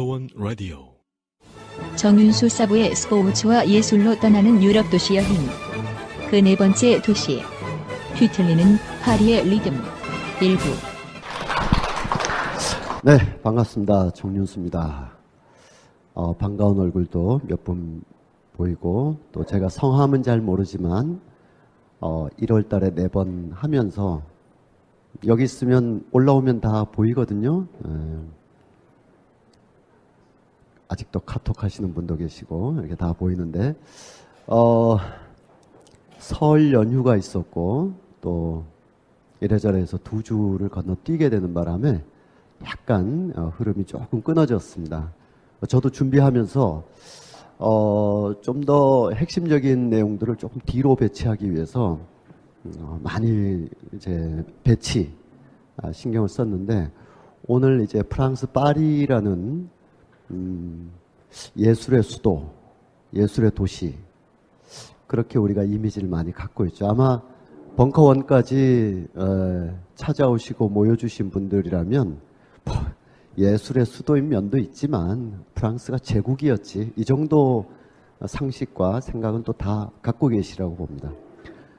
벙커원 라디오. 정윤수 사부의 스포츠와 예술로 떠나는 유럽 도시 여행. 그 네 번째 도시. 뒤틀리는 파리의 리듬. 일부. 네, 반갑습니다. 정윤수입니다. 반가운 얼굴도 몇 분 보이고, 또 제가 성함은 잘 모르지만 1월 달에 4번 하면서 여기 있으면 올라오면 다 보이거든요. 아직도 카톡 하시는 분도 계시고 이렇게 다 보이는데 설 연휴가 있었고 또 이래저래 해서 2주를 건너뛰게 되는 바람에 약간 흐름이 조금 끊어졌습니다. 저도 준비하면서 좀 더 핵심적인 내용들을 조금 뒤로 배치하기 위해서 많이 이제 신경을 썼는데, 오늘 이제 프랑스 파리라는 예술의 수도, 예술의 도시, 그렇게 우리가 이미지를 많이 갖고 있죠. 아마 벙커원까지 찾아오시고 모여주신 분들이라면 예술의 수도인 면도 있지만 프랑스가 제국이었지, 이 정도 상식과 생각은 또 다 갖고 계시라고 봅니다.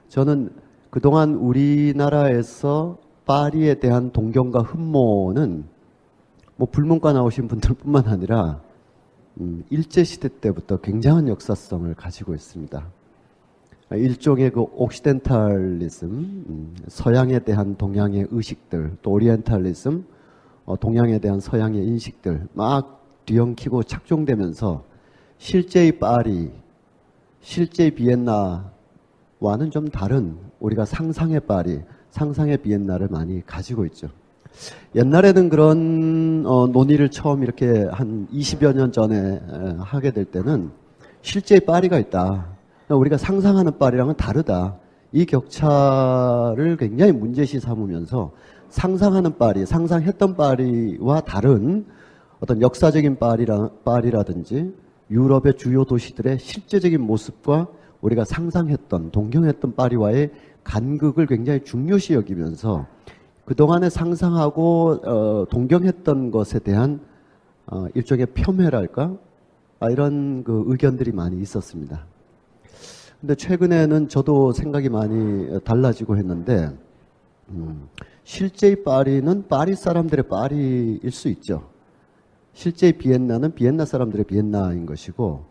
저는 그동안 우리나라에서 파리에 대한 동경과 흠모는 불문과 나오신 분들뿐만 아니라 일제시대 때부터 굉장한 역사성을 가지고 있습니다. 일종의 그 옥시덴탈리즘, 서양에 대한 동양의 의식들, 또 오리엔탈리즘, 동양에 대한 서양의 인식들 막 뒤엉키고 착종되면서 실제의 파리, 실제의 비엔나와는 좀 다른 우리가 상상의 파리, 상상의 비엔나를 많이 가지고 있죠. 옛날에는 그런 논의를 처음 이렇게 한 20여 년 전에 하게 될 때는 실제의 파리가 있다, 우리가 상상하는 파리랑은 다르다, 이 격차를 굉장히 문제시 삼으면서 상상하는 파리, 상상했던 파리와 다른 어떤 역사적인 파리라든지 유럽의 주요 도시들의 실제적인 모습과 우리가 상상했던, 동경했던 파리와의 간극을 굉장히 중요시 여기면서 그동안에 상상하고 동경했던 것에 대한 일종의 폄훼랄까? 이런 그 의견들이 많이 있었습니다. 근데 최근에는 저도 생각이 많이 달라지고 했는데, 실제의 파리는 파리 사람들의 파리일 수 있죠. 실제의 비엔나는 비엔나 사람들의 비엔나인 것이고,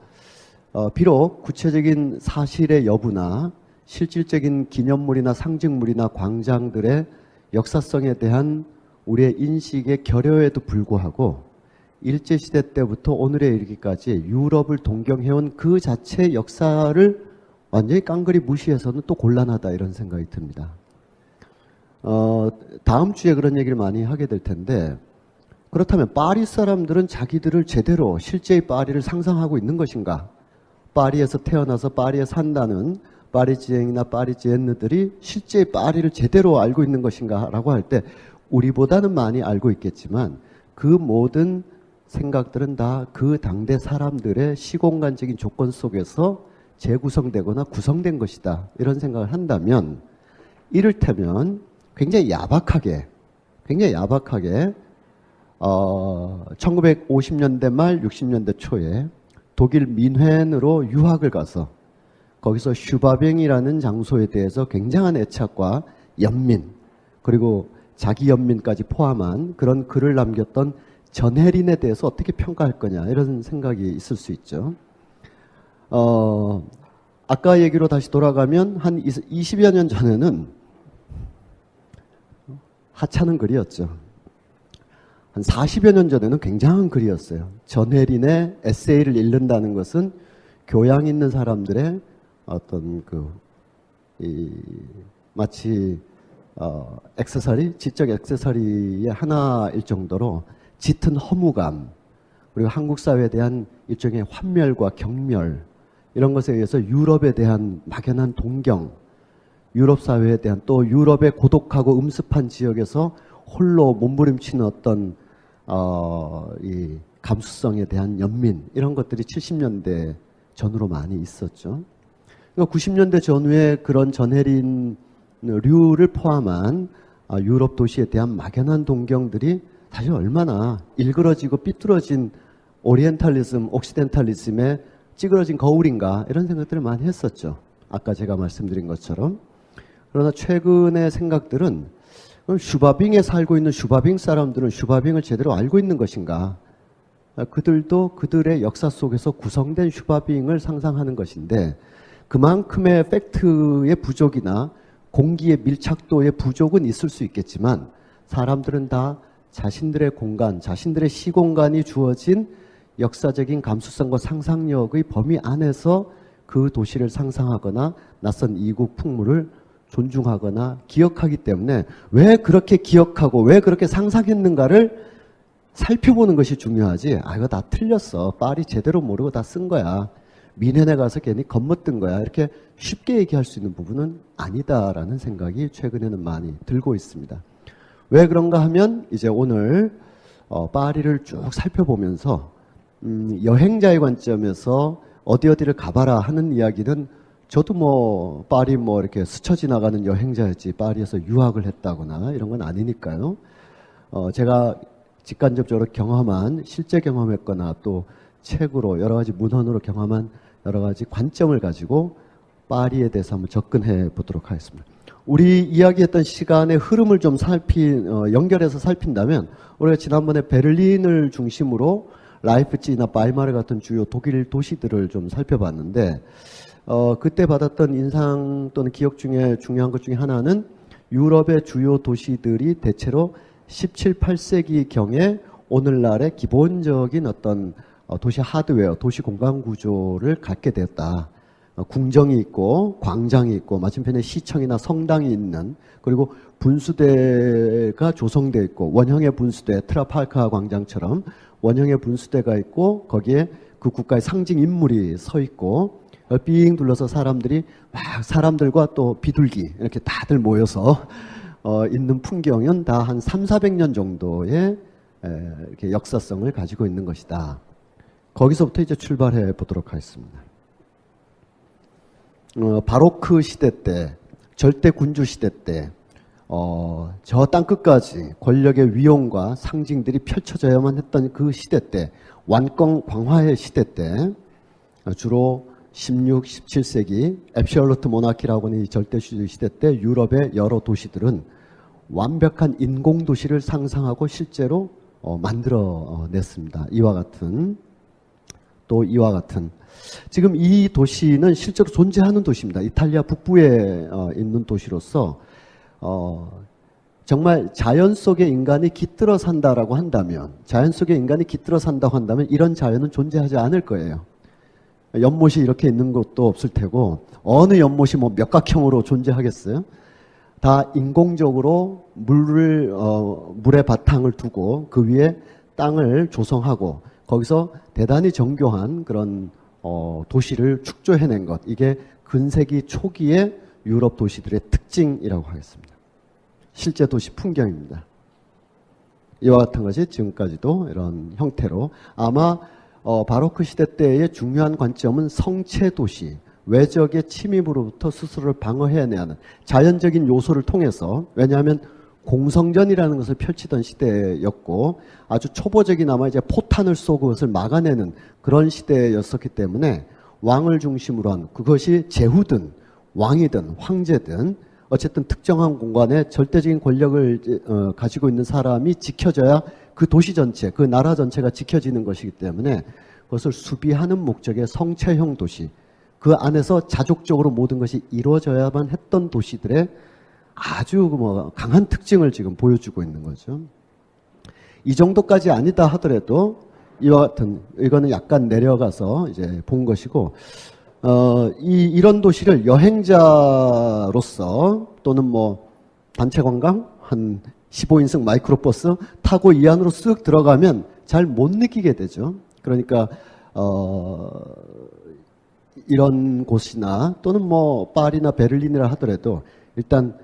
비록 구체적인 사실의 여부나 실질적인 기념물이나 상징물이나 광장들의 역사성에 대한 우리의 인식의 결여에도 불구하고 일제시대 때부터 오늘에 이르기까지 유럽을 동경해온 그 자체의 역사를 완전히 깡그리 무시해서는 또 곤란하다, 이런 생각이 듭니다. 다음 주에 그런 얘기를 많이 하게 될 텐데, 그렇다면 파리 사람들은 자기들을 제대로 실제의 파리를 상상하고 있는 것인가? 파리에서 태어나서 파리에 산다는 파리지앵이나 파리지엔느들이 실제의 파리를 제대로 알고 있는 것인가? 라고 할 때 우리보다는 많이 알고 있겠지만 그 모든 생각들은 다 그 당대 사람들의 시공간적인 조건 속에서 재구성되거나 구성된 것이다, 이런 생각을 한다면, 이를테면 굉장히 야박하게 1950년대 말 60년대 초에 독일 민헨으로 유학을 가서 거기서 슈바뱅이라는 장소에 대해서 굉장한 애착과 연민, 그리고 자기 연민까지 포함한 그런 글을 남겼던 전혜린에 대해서 어떻게 평가할 거냐, 이런 생각이 있을 수 있죠. 아까 얘기로 다시 돌아가면 한 20여 년 전에는 하찮은 글이었죠. 한 40여 년 전에는 굉장한 글이었어요. 전혜린의 에세이를 읽는다는 것은 교양 있는 사람들의 어떤 마치 액세서리, 지적 액세서리의 하나일 정도로 짙은 허무감, 그리고 한국 사회에 대한 일종의 환멸과 경멸, 이런 것에 의해서 유럽에 대한 막연한 동경, 유럽 사회에 대한, 또 유럽의 고독하고 음습한 지역에서 홀로 몸부림치는 어떤 이 감수성에 대한 연민, 이런 것들이 70년대 전후로 많이 있었죠. 그러니까 90년대 전후에 그런 전혜린류를 포함한 유럽 도시에 대한 막연한 동경들이 사실 얼마나 일그러지고 삐뚤어진 오리엔탈리즘, 옥시덴탈리즘의 찌그러진 거울인가 이런 생각들을 많이 했었죠. 아까 제가 말씀드린 것처럼. 그러나 최근의 생각들은 그럼 슈바빙에 살고 있는 슈바빙 사람들은 슈바빙을 제대로 알고 있는 것인가? 그들도 그들의 역사 속에서 구성된 슈바빙을 상상하는 것인데 그만큼의 팩트의 부족이나 공기의 밀착도의 부족은 있을 수 있겠지만 사람들은 다 자신들의 공간, 자신들의 시공간이 주어진 역사적인 감수성과 상상력의 범위 안에서 그 도시를 상상하거나 낯선 이국 풍물을 존중하거나 기억하기 때문에 왜 그렇게 기억하고 왜 그렇게 상상했는가를 살펴보는 것이 중요하지. 아, 이거 다 틀렸어. 파리 제대로 모르고 다 쓴 거야. 미넨에 가서 괜히 겉멋든 거야. 이렇게 쉽게 얘기할 수 있는 부분은 아니다라는 생각이 최근에는 많이 들고 있습니다. 왜 그런가 하면 이제 오늘 파리를 쭉 살펴보면서 여행자의 관점에서 어디를 가봐라 하는 이야기는 저도 뭐 파리 뭐 이렇게 스쳐 지나가는 여행자였지 파리에서 유학을 했다거나 이런 건 아니니까요. 제가 직간접적으로 경험한 실제 경험했거나 또 책으로 여러 가지 문헌으로 경험한 여러 가지 관점을 가지고 파리에 대해서 한번 접근해 보도록 하겠습니다. 우리 이야기했던 시간의 흐름을 좀 연결해서 살핀다면 우리가 지난번에 베를린을 중심으로 라이프치히나 바이마르 같은 주요 독일 도시들을 좀 살펴봤는데 그때 받았던 인상 또는 기억 중에 중요한 것 중에 하나는 유럽의 주요 도시들이 대체로 17, 18세기경에 오늘날의 기본적인 어떤 도시 하드웨어, 도시 공간 구조를 갖게 되었다. 궁정이 있고 광장이 있고 맞은편에 시청이나 성당이 있는 그리고 분수대가 조성되어 있고 원형의 분수대, 트라팔카 광장처럼 원형의 분수대가 있고 거기에 그 국가의 상징 인물이 서 있고 삥 둘러서 사람들이 막 사람들과 또 비둘기 이렇게 다들 모여서 있는 풍경은 다 한 300~400년 정도의 이렇게 역사성을 가지고 있는 것이다. 거기서부터 이제 출발해 보도록 하겠습니다. 바로크 시대 때, 절대 군주 시대 때, 저 땅끝까지 권력의 위용과 상징들이 펼쳐져야만 했던 그 시대 때, 완권 광화의 시대 때, 주로 16, 17세기 앱셜로트 모나키라고 하는 이 절대주의 시대 때 유럽의 여러 도시들은 완벽한 인공도시를 상상하고 실제로 만들어냈습니다. 이와 같은 지금 이 도시는 실제로 존재하는 도시입니다. 이탈리아 북부에 있는 도시로서 정말 자연 속에 인간이 깃들어 산다라고 한다면 이런 자연은 존재하지 않을 거예요. 연못이 이렇게 있는 것도 없을 테고 어느 연못이 뭐 몇각형으로 존재하겠어요? 다 인공적으로 물의 바탕을 두고 그 위에 땅을 조성하고 거기서 대단히 정교한 그런 도시를 축조해낸 것. 이게 근세기 초기의 유럽 도시들의 특징이라고 하겠습니다. 실제 도시 풍경입니다. 이와 같은 것이 지금까지도 이런 형태로 아마 바로크 시대 때의 중요한 관점은 성체 도시, 외적의 침입으로부터 스스로를 방어해내야 하는 자연적인 요소를 통해서 왜냐하면 공성전이라는 것을 펼치던 시대였고 아주 초보적이나마 이제 포탄을 쏘고 그것을 막아내는 그런 시대였었기 때문에 왕을 중심으로 한 그것이 제후든 왕이든 황제든 어쨌든 특정한 공간에 절대적인 권력을 가지고 있는 사람이 지켜져야 그 도시 전체, 그 나라 전체가 지켜지는 것이기 때문에 그것을 수비하는 목적의 성체형 도시, 그 안에서 자족적으로 모든 것이 이루어져야만 했던 도시들의 아주 강한 특징을 지금 보여주고 있는 거죠. 이 정도까지 아니다 하더라도 이와 같은 이거는 약간 내려가서 이제 본 것이고 이런 도시를 여행자로서 또는 뭐 단체 관광 한 15인승 마이크로버스 타고 이 안으로 쓱 들어가면 잘 못 느끼게 되죠. 그러니까 이런 곳이나 또는 뭐 파리나 베를린이라 하더라도 일단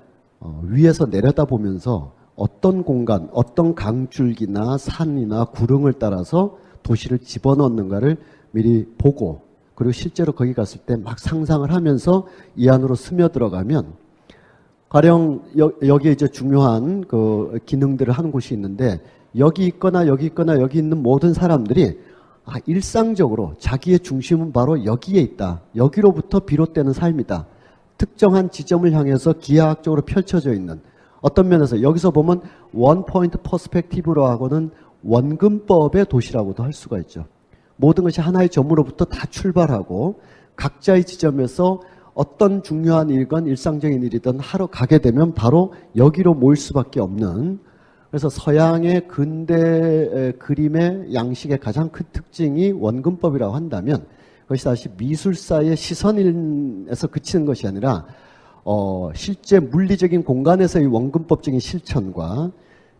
위에서 내려다보면서 어떤 공간, 어떤 강줄기나 산이나 구릉을 따라서 도시를 집어넣는가를 미리 보고 그리고 실제로 거기 갔을 때 막 상상을 하면서 이 안으로 스며들어가면 가령 여기에 이제 중요한 그 기능들을 하는 곳이 있는데 여기 있거나 여기 있는 모든 사람들이 일상적으로 자기의 중심은 바로 여기에 있다. 여기로부터 비롯되는 삶이다. 특정한 지점을 향해서 기하학적으로 펼쳐져 있는 어떤 면에서 여기서 보면 원 포인트 퍼스펙티브로 하고는 원근법의 도시라고도 할 수가 있죠. 모든 것이 하나의 점으로부터 다 출발하고 각자의 지점에서 어떤 중요한 일건 일상적인 일이든 하러 가게 되면 바로 여기로 모일 수밖에 없는, 그래서 서양의 근대 그림의 양식의 가장 큰 특징이 원근법이라고 한다면 그것이 다시 미술사의 시선에서 그치는 것이 아니라 실제 물리적인 공간에서의 원근법적인 실천과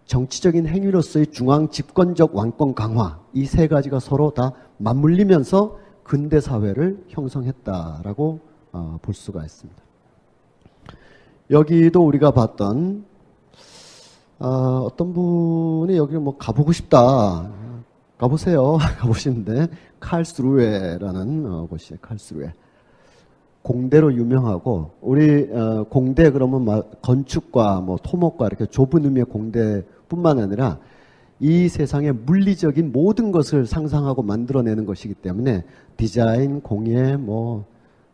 정치적인 행위로서의 중앙 집권적 왕권 강화, 이 세 가지가 서로 다 맞물리면서 근대 사회를 형성했다라고 볼 수가 있습니다. 여기도 우리가 봤던 어떤 분이 여기 뭐 가보고 싶다. 가보세요. 가보시는데 칼스루에라는 곳이에요. 칼스루에. 공대로 유명하고 우리 공대 그러면 건축과 뭐 토목과 이렇게 좁은 의미의 공대뿐만 아니라 이 세상의 물리적인 모든 것을 상상하고 만들어내는 것이기 때문에 디자인, 공예, 뭐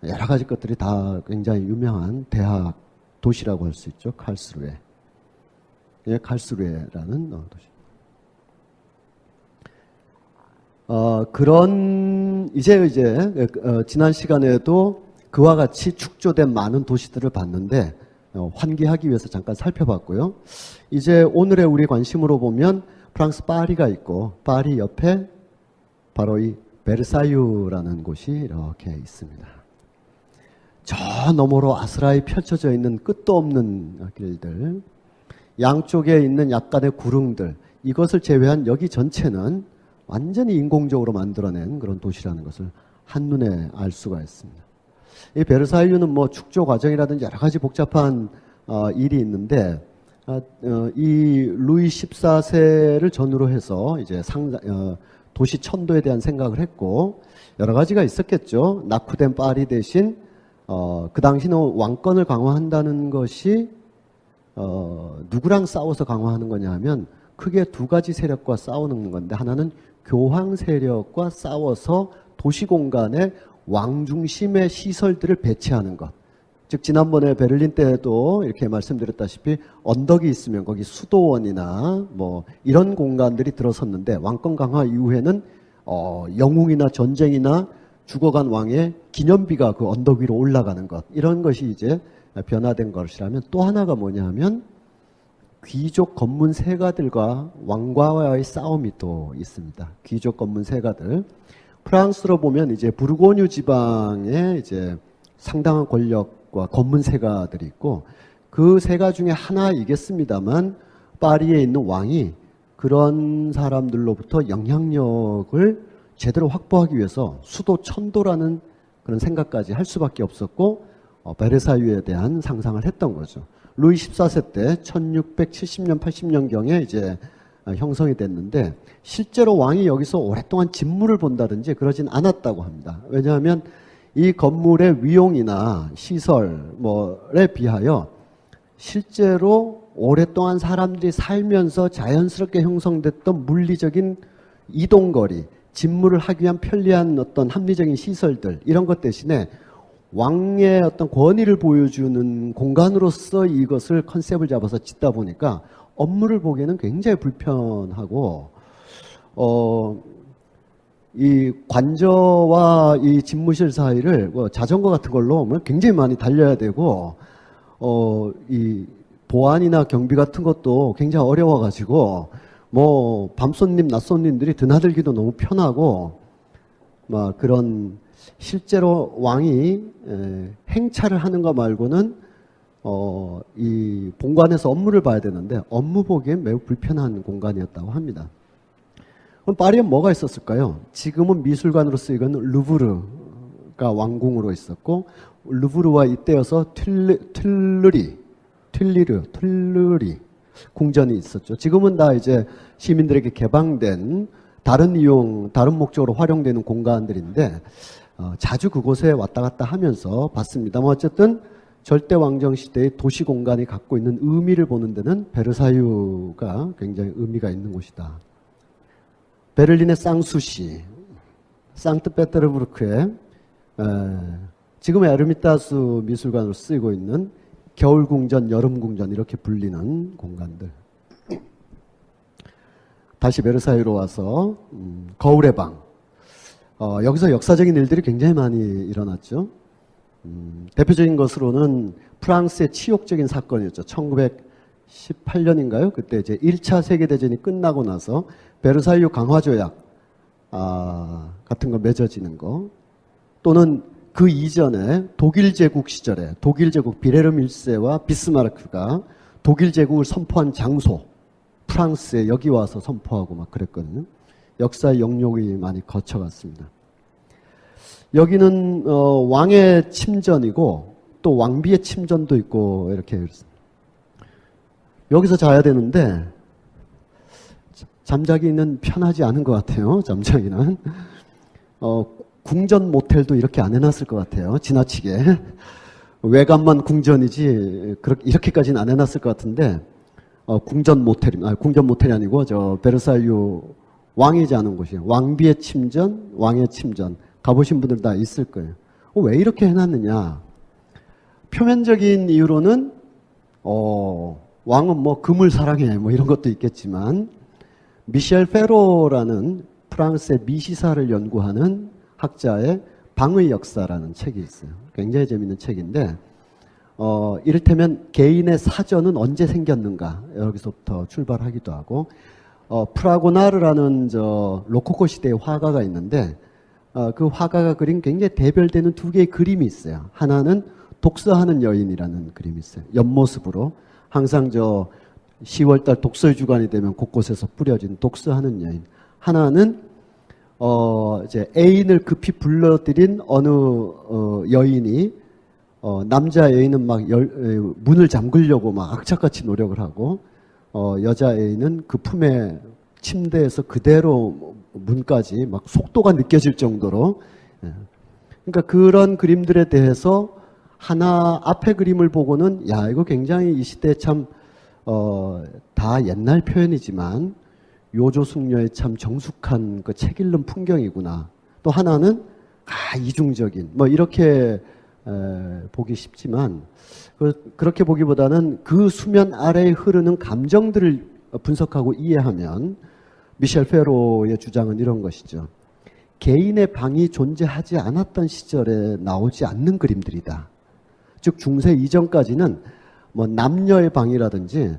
여러 가지 것들이 다 굉장히 유명한 대학 도시라고 할 수 있죠. 칼스루에. 예, 칼스루에라는 도시. 이제 지난 시간에도 그와 같이 축조된 많은 도시들을 봤는데 환기하기 위해서 잠깐 살펴봤고요. 이제 오늘의 우리 관심으로 보면 프랑스 파리가 있고 파리 옆에 바로 이 베르사유라는 곳이 이렇게 있습니다. 저 너머로 아스라이 펼쳐져 있는 끝도 없는 길들, 양쪽에 있는 약간의 구릉들, 이것을 제외한 여기 전체는 완전히 인공적으로 만들어낸 그런 도시라는 것을 한눈에 알 수가 있습니다. 이 베르사유는 뭐 축조 과정이라든지 여러 가지 복잡한 일이 있는데 이 루이 14세를 전후로 해서 이제 도시 천도에 대한 생각을 했고 여러 가지가 있었겠죠. 낙후된 파리 대신 그 당시는 왕권을 강화한다는 것이 누구랑 싸워서 강화하는 거냐 하면 크게 두 가지 세력과 싸우는 건데, 하나는 교황 세력과 싸워서 도시 공간에 왕 중심의 시설들을 배치하는 것. 즉 지난번에 베를린 때도 이렇게 말씀드렸다시피 언덕이 있으면 거기 수도원이나 뭐 이런 공간들이 들어섰는데, 왕권 강화 이후에는 영웅이나 전쟁이나 죽어간 왕의 기념비가 그 언덕 위로 올라가는 것, 이런 것이 이제 변화된 것이라면, 또 하나가 뭐냐 하면 귀족 검문 세가들과 왕과의 싸움이 또 있습니다. 귀족 검문 세가들. 프랑스로 보면 이제 부르고뉴 지방에 이제 상당한 권력과 검문 세가들이 있고, 그 세가 중에 하나이겠습니다만 파리에 있는 왕이 그런 사람들로부터 영향력을 제대로 확보하기 위해서 수도 천도라는 그런 생각까지 할 수밖에 없었고, 베르사유에 대한 상상을 했던 거죠. 루이 14세 때 1670년 80년경에 이제 형성이 됐는데, 실제로 왕이 여기서 오랫동안 진물을 본다든지 그러진 않았다고 합니다. 왜냐하면 이 건물의 위용이나 시설 뭐에 비하여 실제로 오랫동안 사람들이 살면서 자연스럽게 형성됐던 물리적인 이동거리, 진물을 하기 위한 편리한 어떤 합리적인 시설들, 이런 것 대신에 왕의 어떤 권위를 보여주는 공간으로서 이것을 컨셉을 잡아서 짓다 보니까 업무를 보기에는 굉장히 불편하고, 이 관저와 이 집무실 사이를 뭐 자전거 같은 걸로 굉장히 많이 달려야 되고, 이 보안이나 경비 같은 것도 굉장히 어려워가지고, 뭐 밤손님, 낮손님들이 드나들기도 너무 편하고, 막 그런, 실제로 왕이 행차를 하는 거 말고는 이 본관에서 업무를 봐야 되는데 업무 보기엔 매우 불편한 공간이었다고 합니다. 그럼 파리에 뭐가 있었을까요? 지금은 미술관으로 쓰이는 루브르가 왕궁으로 있었고, 루브르와 이때여서 툴르리 궁전이 있었죠. 지금은 다 이제 시민들에게 개방된 다른 목적으로 활용되는 공간들인데, 자주 그곳에 왔다 갔다 하면서 봤습니다만, 어쨌든 절대 왕정 시대의 도시 공간이 갖고 있는 의미를 보는 데는 베르사유가 굉장히 의미가 있는 곳이다. 베를린의 쌍수시, 상트페테르부르크에 지금의 에르미타스 미술관으로 쓰이고 있는 겨울궁전, 여름궁전 이렇게 불리는 공간들. 다시 베르사유로 와서 거울의 방. 여기서 역사적인 일들이 굉장히 많이 일어났죠. 대표적인 것으로는 프랑스의 치욕적인 사건이었죠. 1918년인가요? 그때 이제 1차 세계대전이 끝나고 나서 베르사유 강화조약 같은 거 맺어지는 거, 또는 그 이전에 독일 제국 시절에 독일 제국 비레르 밀세와 비스마르크가 독일 제국을 선포한 장소, 프랑스에 여기 와서 선포하고 막 그랬거든요. 역사의 영역이 많이 거쳐갔습니다. 여기는 왕의 침전이고 또 왕비의 침전도 있고 이렇게 여기서 자야 되는데 잠자기는 편하지 않은 것 같아요. 잠자기는 궁전 모텔도 이렇게 안 해놨을 것 같아요. 지나치게 외관만 궁전이지 이렇게까지는 안 해놨을 것 같은데 궁전 모텔이 아니고 저 베르사유 왕이 자는 곳이에요. 왕비의 침전, 왕의 침전 가보신 분들 다 있을 거예요. 왜 이렇게 해놨느냐? 표면적인 이유로는 왕은 뭐 금을 사랑해 뭐 이런 것도 있겠지만 미셸 페로라는 프랑스의 미시사를 연구하는 학자의 방의 역사라는 책이 있어요. 굉장히 재밌는 책인데 이를테면 개인의 사전은 언제 생겼는가 여기서부터 출발하기도 하고 프라고나르라는 저 로코코 시대의 화가가 있는데 그 화가가 그린 굉장히 대별되는 두 개의 그림이 있어요. 하나는 독서하는 여인이라는 그림이 있어요. 옆모습으로 항상 저 10월달 독서의 주간이 되면 곳곳에서 뿌려진 독서하는 여인. 하나는 이제 애인을 급히 불러들인 어느 여인이 남자 애인은 막 문을 잠그려고 막 악착같이 노력을 하고 여자 애인은 그 품에 침대에서 그대로 문까지 막 속도가 느껴질 정도로 그러니까 그런 그림들에 대해서 하나 앞에 그림을 보고는 야 이거 굉장히 이 시대에 참 다 옛날 표현이지만 요조숙녀의 참 정숙한 그 책 읽는 풍경이구나. 또 하나는 이중적인 뭐 이렇게 보기 쉽지만 그렇게 보기보다는 그 수면 아래에 흐르는 감정들을 분석하고 이해하면 미셸 페로의 주장은 이런 것이죠. 개인의 방이 존재하지 않았던 시절에 나오지 않는 그림들이다. 즉 중세 이전까지는 뭐 남녀의 방이라든지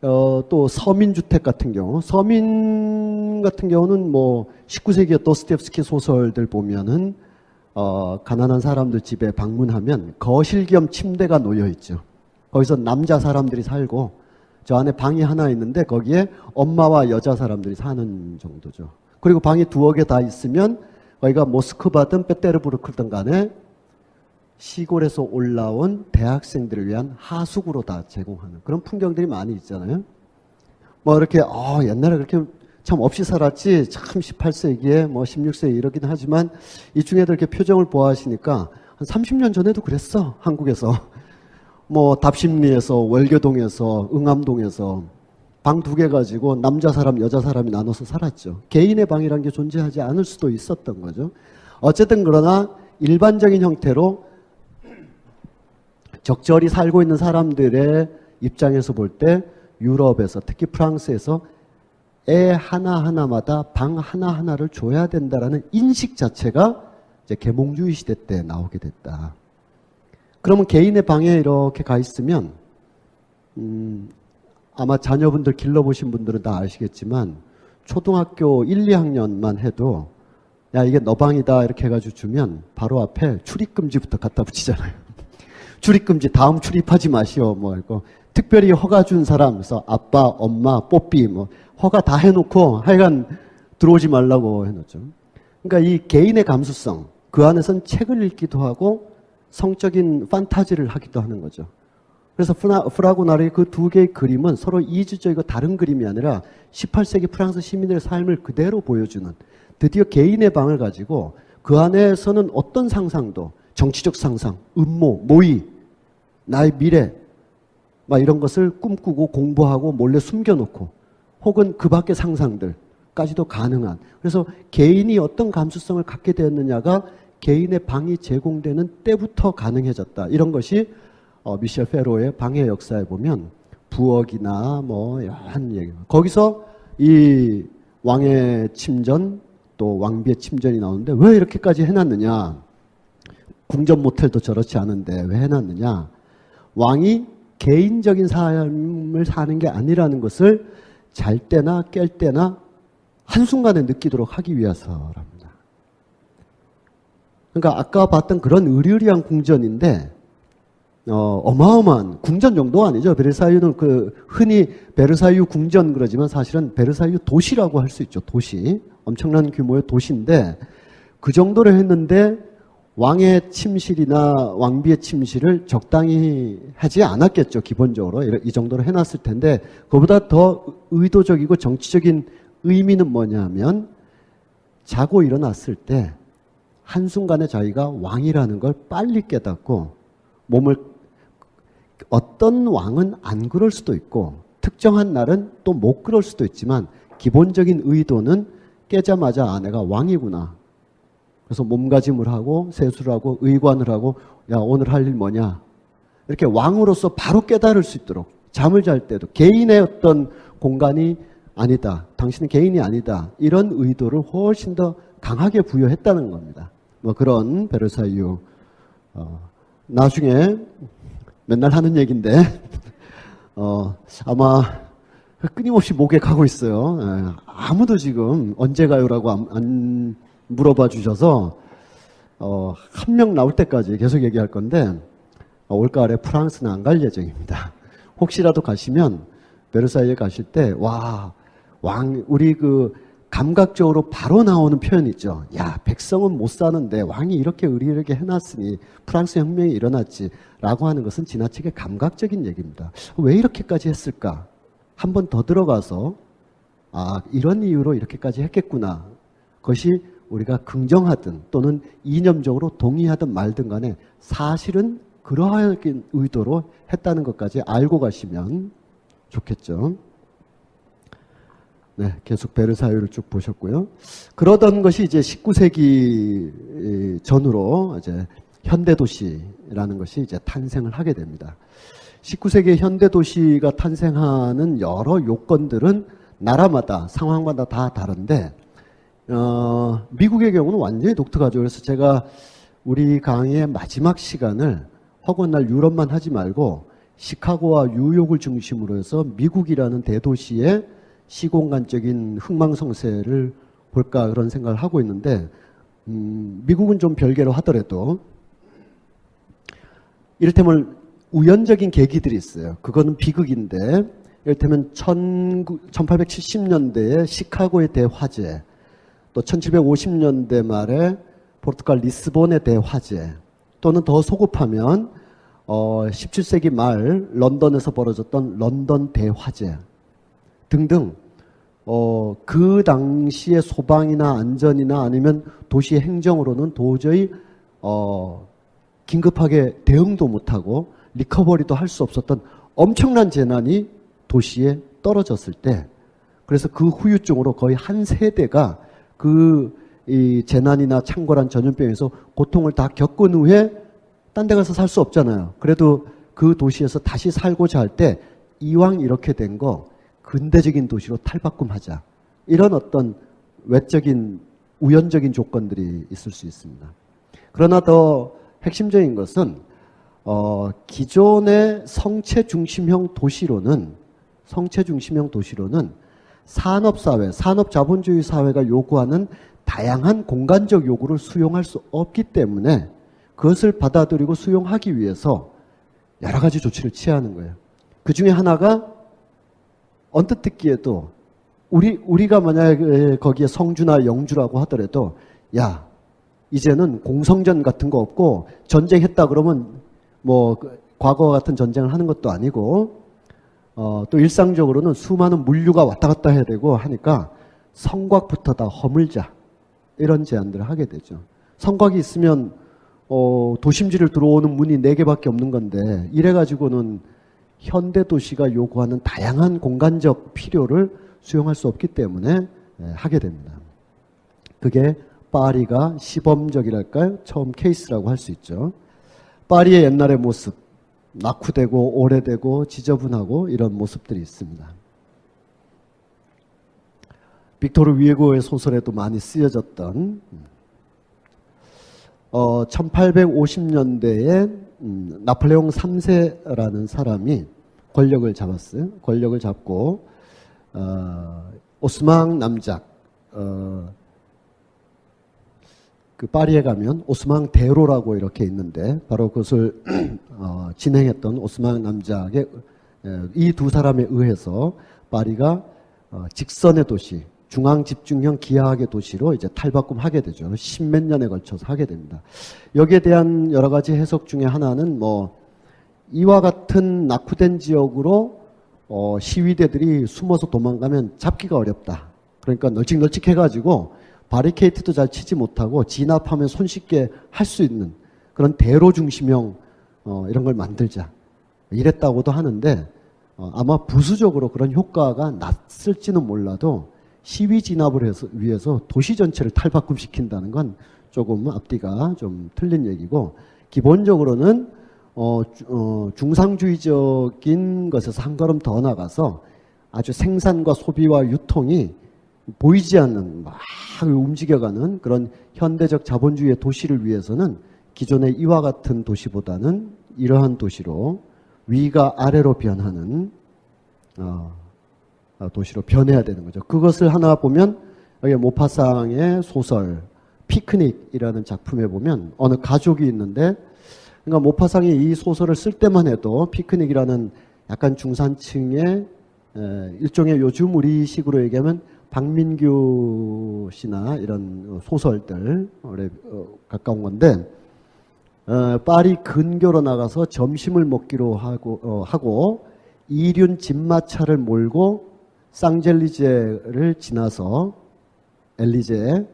또 서민주택 같은 경우, 서민 같은 경우는 뭐 19세기의 도스토옙스키 소설들 보면은 가난한 사람들 집에 방문하면 거실 겸 침대가 놓여 있죠. 거기서 남자 사람들이 살고 저 안에 방이 하나 있는데 거기에 엄마와 여자 사람들이 사는 정도죠. 그리고 방이 두어 개 다 있으면 거기가 모스크바든 페테르부르크든 간에 시골에서 올라온 대학생들을 위한 하숙으로 다 제공하는 그런 풍경들이 많이 있잖아요. 뭐 이렇게 옛날에 그렇게 참 없이 살았지 참 18세기에 뭐 16세기 이러긴 하지만 이 중에도 이렇게 표정을 보아하시니까 한 30년 전에도 그랬어. 한국에서 뭐 답심리에서 월교동에서 응암동에서 방 두 개 가지고 남자 사람 여자 사람이 나눠서 살았죠. 개인의 방이란 게 존재하지 않을 수도 있었던 거죠. 어쨌든 그러나 일반적인 형태로 적절히 살고 있는 사람들의 입장에서 볼 때 유럽에서 특히 프랑스에서 애 하나하나마다 방 하나하나를 줘야 된다라는 인식 자체가 이제 계몽주의 시대 때 나오게 됐다. 그러면 개인의 방에 이렇게 가 있으면 아마 자녀분들 길러보신 분들은 다 아시겠지만 초등학교 1, 2학년만 해도 야 이게 너 방이다 이렇게 해가지고 주면 바로 앞에 출입금지부터 갖다 붙이잖아요. 출입금지 다음 출입하지 마시오 뭐 이거 특별히 허가 준 사람 그래서 아빠 엄마 뽀삐 뭐 허가 다 해놓고 하여간 들어오지 말라고 해놓죠. 그러니까 이 개인의 감수성 그 안에선 책을 읽기도 하고 성적인 판타지를 하기도 하는 거죠. 그래서 프라고나르의 그 두 개의 그림은 서로 이주적이고 다른 그림이 아니라 18세기 프랑스 시민들의 삶을 그대로 보여주는 드디어 개인의 방을 가지고 그 안에서는 어떤 상상도 정치적 상상, 음모, 모의, 나의 미래 막 이런 것을 꿈꾸고 공부하고 몰래 숨겨놓고 혹은 그 밖의 상상들 까지도 가능한. 그래서 개인이 어떤 감수성을 갖게 되었느냐가 개인의 방이 제공되는 때부터 가능해졌다. 이런 것이 미셸 페로의 방해 역사에 보면 부엌이나 뭐 여한 얘기. 거기서 이 왕의 침전 또 왕비의 침전이 나오는데 왜 이렇게까지 해놨느냐? 궁전 모텔도 저렇지 않은데 왜 해놨느냐? 왕이 개인적인 삶을 사는 게 아니라는 것을 잘 때나 깰 때나 한순간에 느끼도록 하기 위해서랍니다. 그러니까 아까 봤던 그런 으리으리한 궁전인데 어마어마한 궁전 정도가 아니죠. 베르사유는 흔히 베르사유 궁전 그러지만 사실은 베르사유 도시라고 할 수 있죠. 도시. 엄청난 규모의 도시인데 그 정도를 했는데 왕의 침실이나 왕비의 침실을 적당히 하지 않았겠죠. 기본적으로 이 정도로 해놨을 텐데 그보다 더 의도적이고 정치적인 의미는 뭐냐면 자고 일어났을 때 한순간에 자기가 왕이라는 걸 빨리 깨닫고 몸을 어떤 왕은 안 그럴 수도 있고 특정한 날은 또 못 그럴 수도 있지만 기본적인 의도는 깨자마자 내가 왕이구나. 그래서 몸가짐을 하고 세수를 하고 의관을 하고 야 오늘 할 일 뭐냐. 이렇게 왕으로서 바로 깨달을 수 있도록 잠을 잘 때도 개인의 어떤 공간이 아니다. 당신은 개인이 아니다. 이런 의도를 훨씬 더 강하게 부여했다는 겁니다. 뭐 그런 베르사유 나중에 맨날 하는 얘기인데 아마 끊임없이 목에 가고 있어요. 아무도 지금 언제 가요라고 안 물어봐 주셔서 한 명 나올 때까지 계속 얘기할 건데 올가을에 프랑스는 안 갈 예정입니다. 혹시라도 가시면 베르사유에 가실 때 우리 감각적으로 바로 나오는 표현 있죠. 야, 백성은 못 사는데 왕이 이렇게 의리하게 해놨으니 프랑스 혁명이 일어났지 라고 하는 것은 지나치게 감각적인 얘기입니다. 왜 이렇게까지 했을까? 한 번 더 들어가서 이런 이유로 이렇게까지 했겠구나. 그것이 우리가 긍정하든 또는 이념적으로 동의하든 말든 간에 사실은 그러한 의도로 했다는 것까지 알고 가시면 좋겠죠. 네, 계속 베르사유를 쭉 보셨고요. 그러던 것이 이제 19세기 전후로 이제 현대도시라는 것이 이제 탄생을 하게 됩니다. 19세기의 현대도시가 탄생하는 여러 요건들은 나라마다 상황마다 다 다른데 미국의 경우는 완전히 독특하죠. 그래서 제가 우리 강의의 마지막 시간을 허구날 유럽만 하지 말고 시카고와 뉴욕을 중심으로 해서 미국이라는 대도시의 시공간적인 흥망성쇠를 볼까 그런 생각을 하고 있는데 미국은 좀 별개로 하더라도 이를테면 우연적인 계기들이 있어요. 그거는 비극인데 이를테면 1870년대에 시카고의 대화재 또 1750년대 말에 포르투갈 리스본의 대화재 또는 더 소급하면 17세기 말 런던에서 벌어졌던 런던 대화재 등등 그 당시의 소방이나 안전이나 아니면 도시 행정으로는 도저히 긴급하게 대응도 못하고 리커버리도 할 수 없었던 엄청난 재난이 도시에 떨어졌을 때 그래서 그 후유증으로 거의 한 세대가 이 재난이나 창궐한 전염병에서 고통을 다 겪은 후에 딴 데 가서 살 수 없잖아요. 그래도 그 도시에서 다시 살고자 할 때 이왕 이렇게 된 거 근대적인 도시로 탈바꿈하자. 이런 어떤 외적인 우연적인 조건들이 있을 수 있습니다. 그러나 더 핵심적인 것은 기존의 성체 중심형 도시로는 산업사회, 산업자본주의 사회가 요구하는 다양한 공간적 요구를 수용할 수 없기 때문에 그것을 받아들이고 수용하기 위해서 여러 가지 조치를 취하는 거예요. 그 중에 하나가 언뜻 듣기에도 우리가 만약에 거기에 성주나 영주라고 하더라도 야 이제는 공성전 같은 거 없고 전쟁했다 그러면 뭐 과거와 같은 전쟁을 하는 것도 아니고 또 일상적으로는 수많은 물류가 왔다 갔다 해야 되고 하니까 성곽부터 다 허물자 이런 제안들을 하게 되죠. 성곽이 있으면 도심지를 들어오는 문이 4개밖에 없는 건데 이래가지고는 현대 도시가 요구하는 다양한 공간적 필요를 수용할 수 없기 때문에 하게 됩니다. 그게 파리가 시범적이랄까요? 처음 케이스라고 할 수 있죠. 파리의 옛날의 모습, 낙후되고 오래되고 지저분하고 이런 모습들이 있습니다. 빅토르 위에고의 소설에도 많이 쓰여졌던 1850년대에 나폴레옹 3세라는 사람이 권력을 잡았어요. 권력을 잡고 오스망 남작 그 파리에 가면 오스망 대로라고 이렇게 있는데 바로 그것을 진행했던 오스망 남작의 이 두 사람에 의해서 파리가 직선의 도시, 중앙 집중형 기하학의 도시로 이제 탈바꿈하게 되죠. 십몇 년에 걸쳐서 하게 됩니다. 여기에 대한 여러 가지 해석 중에 하나는 뭐 이와 같은 낙후된 지역으로 시위대들이 숨어서 도망가면 잡기가 어렵다. 그러니까 널찍널찍해가지고 바리케이트도 잘 치지 못하고 진압하면 손쉽게 할 수 있는 그런 대로 중심형 이런 걸 만들자. 이랬다고도 하는데 아마 부수적으로 그런 효과가 났을지는 몰라도 시위 진압을 위해서 도시 전체를 탈바꿈시킨다는 건 조금 앞뒤가 좀 틀린 얘기고 기본적으로는 중상주의적인 것에서 한 걸음 더 나가서 아주 생산과 소비와 유통이 보이지 않는 막 움직여가는 그런 현대적 자본주의의 도시를 위해서는 기존의 이와 같은 도시보다는 이러한 도시로 위가 아래로 변하는 도시로 변해야 되는 거죠. 그것을 하나 보면 여기 모파상의 소설 피크닉이라는 작품에 보면 어느 가족이 있는데 그러니까 모파상이 이 소설을 쓸 때만 해도 피크닉이라는 약간 중산층의 일종의 요즘 우리식으로 얘기하면 박민규 씨나 이런 소설들에 가까운 건데 파리 근교로 나가서 점심을 먹기로 하고 이륜 집마차를 몰고 쌍젤리제를 지나서 엘리제에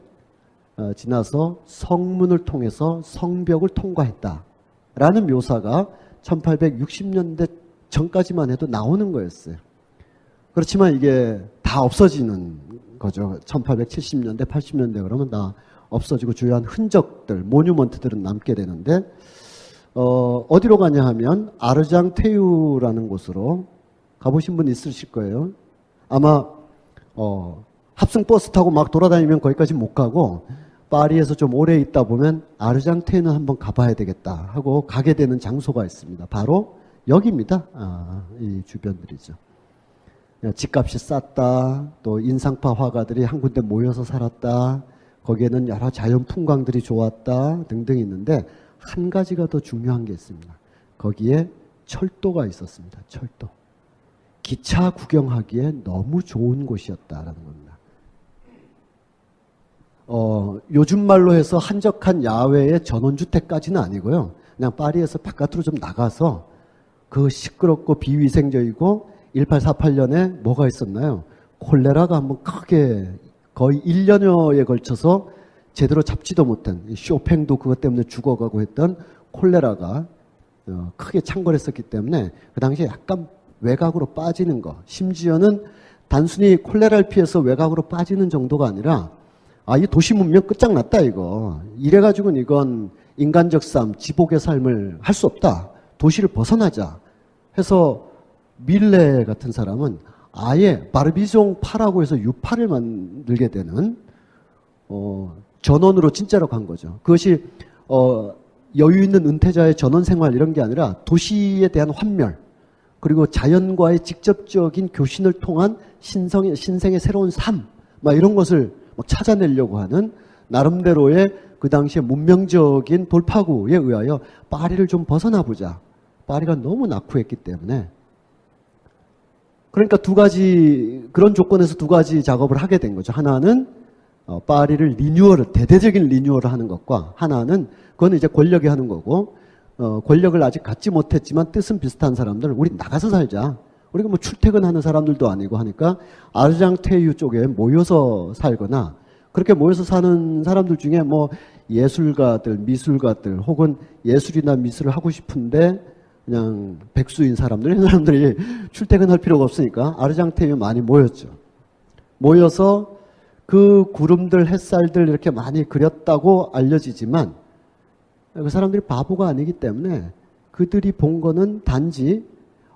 지나서 성문을 통해서 성벽을 통과했다라는 묘사가 1860년대 전까지만 해도 나오는 거였어요. 그렇지만 이게 다 없어지는 거죠. 1870년대, 80년대 그러면 다 없어지고 주요한 흔적들, 모뉴먼트들은 남게 되는데 어디로 가냐 하면 아르장테유라는 곳으로 가보신 분 있으실 거예요. 아마 합승 버스 타고 막 돌아다니면 거기까지 못 가고 파리에서 좀 오래 있다 보면 아르장테유는 한번 가봐야 되겠다 하고 가게 되는 장소가 있습니다. 바로 여기입니다. 이 주변들이죠. 집값이 쌌다. 또 인상파 화가들이 한 군데 모여서 살았다. 거기에는 여러 자연 풍광들이 좋았다. 등등 있는데 한 가지가 더 중요한 게 있습니다. 거기에 철도가 있었습니다. 철도. 기차 구경하기에 너무 좋은 곳이었다라는 겁니다. 요즘 말로 해서 한적한 야외의 전원주택까지는 아니고요. 그냥 파리에서 바깥으로 좀 나가서 그 시끄럽고 비위생적이고 1848년에 뭐가 있었나요? 콜레라가 한번 크게 거의 1년여에 걸쳐서 제대로 잡지도 못한 쇼팽도 그것 때문에 죽어가고 했던 콜레라가 크게 창궐했었기 때문에 그 당시에 약간 외곽으로 빠지는 거 심지어는 단순히 콜레라를 피해서 외곽으로 빠지는 정도가 아니라 이 도시 문명 끝장났다 이거 이래가지고는 이건 인간적 삶, 지복의 삶을 할 수 없다. 도시를 벗어나자 해서 밀레 같은 사람은 아예 바르비종 파라고 해서 유파를 만들게 되는 전원으로 진짜로 간 거죠. 그것이 여유 있는 은퇴자의 전원 생활 이런 게 아니라 도시에 대한 환멸 그리고 자연과의 직접적인 교신을 통한 신생의 새로운 삶 막 이런 것을 막 찾아내려고 하는 나름대로의 그 당시에 문명적인 돌파구에 의하여 파리를 좀 벗어나 보자. 파리가 너무 낙후했기 때문에 그러니까 두 가지 그런 조건에서 두 가지 작업을 하게 된 거죠. 하나는 파리를 리뉴얼을 대대적인 리뉴얼을 하는 것과 하나는 그건 이제 권력이 하는 거고 권력을 아직 갖지 못했지만 뜻은 비슷한 사람들 우리 나가서 살자. 우리가 뭐 출퇴근하는 사람들도 아니고 하니까 아르장테유 쪽에 모여서 살거나 그렇게 모여서 사는 사람들 중에 뭐 예술가들, 미술가들 혹은 예술이나 미술을 하고 싶은데 그냥 백수인 사람들, 이런 사람들이 출퇴근할 필요가 없으니까 아르장테유에 많이 모였죠. 모여서 그 구름들, 햇살들 이렇게 많이 그렸다고 알려지지만 그 사람들이 바보가 아니기 때문에 그들이 본 거는 단지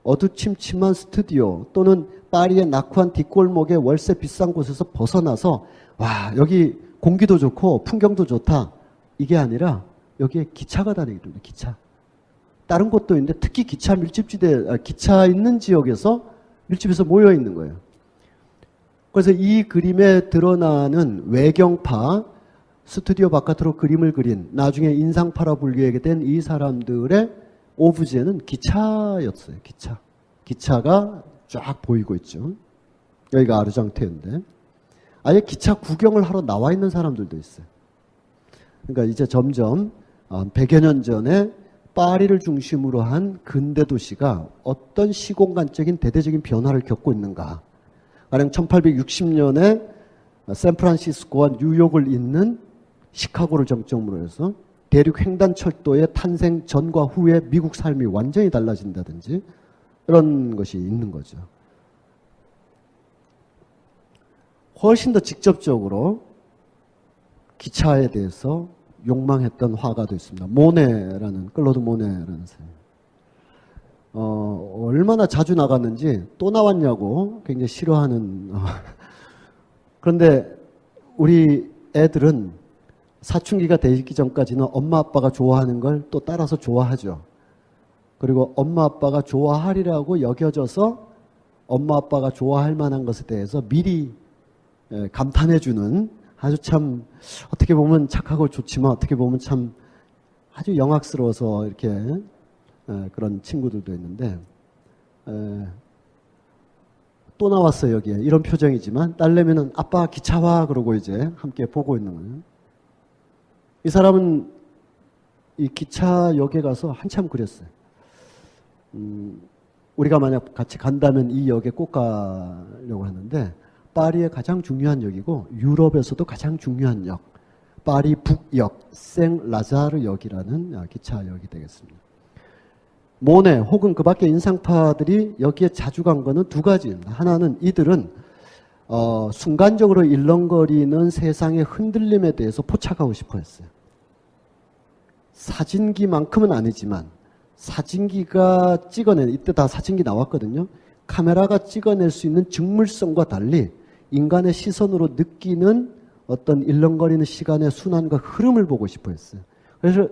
어두침침한 스튜디오 또는 파리의 낙후한 뒷골목의 월세 비싼 곳에서 벗어나서 와, 여기 공기도 좋고 풍경도 좋다. 이게 아니라 여기에 기차가 다니거든요. 기차. 다른 곳도 있는데 특히 기차 밀집지대, 기차 있는 지역에서 밀집해서 모여 있는 거예요. 그래서 이 그림에 드러나는 외경파, 스튜디오 바깥으로 그림을 그린 나중에 인상파라 불리게 된 이 사람들의 오브제는 기차였어요. 기차. 기차가 쫙 보이고 있죠. 여기가 아르장테인데 아예 기차 구경을 하러 나와 있는 사람들도 있어요. 그러니까 이제 점점 100여 년 전에 파리를 중심으로 한 근대 도시가 어떤 시공간적인 대대적인 변화를 겪고 있는가. 가령 1860년에 샌프란시스코와 뉴욕을 잇는 시카고를 정점으로 해서 대륙 횡단철도의 탄생 전과 후에 미국 삶이 완전히 달라진다든지 이런 것이 있는 거죠. 훨씬 더 직접적으로 기차에 대해서 욕망했던 화가도 있습니다. 모네라는, 클로드 모네라는 사람. 얼마나 자주 나갔는지 또 나왔냐고 굉장히 싫어하는. 그런데 우리 애들은 사춘기가 되기 전까지는 엄마 아빠가 좋아하는 걸 또 따라서 좋아하죠. 그리고 엄마 아빠가 좋아하리라고 여겨져서 엄마 아빠가 좋아할 만한 것에 대해서 미리 감탄해주는 아주 참 어떻게 보면 착하고 좋지만 어떻게 보면 참 아주 영악스러워서 이렇게 그런 친구들도 있는데 또 나왔어요. 여기에 이런 표정이지만 딸내미는 아빠 기차와 그러고 이제 함께 보고 있는 거예요. 이 사람은 이 기차역에 가서 한참 그랬어요. 우리가 만약 같이 간다면 이 역에 꼭 가려고 하는데 파리의 가장 중요한 역이고 유럽에서도 가장 중요한 역, 파리 북역 생라자르역이라는 기차역이 되겠습니다. 모네 혹은 그 밖에 인상파들이 여기에 자주 간 거는 두 가지입니다. 하나는 이들은 순간적으로 일렁거리는 세상의 흔들림에 대해서 포착하고 싶어 했어요. 사진기만큼은 아니지만 사진기가 찍어낸, 이때 다 사진기 나왔거든요. 카메라가 찍어낼 수 있는 직물성과 달리 인간의 시선으로 느끼는 어떤 일렁거리는 시간의 순환과 흐름을 보고 싶어 했어요.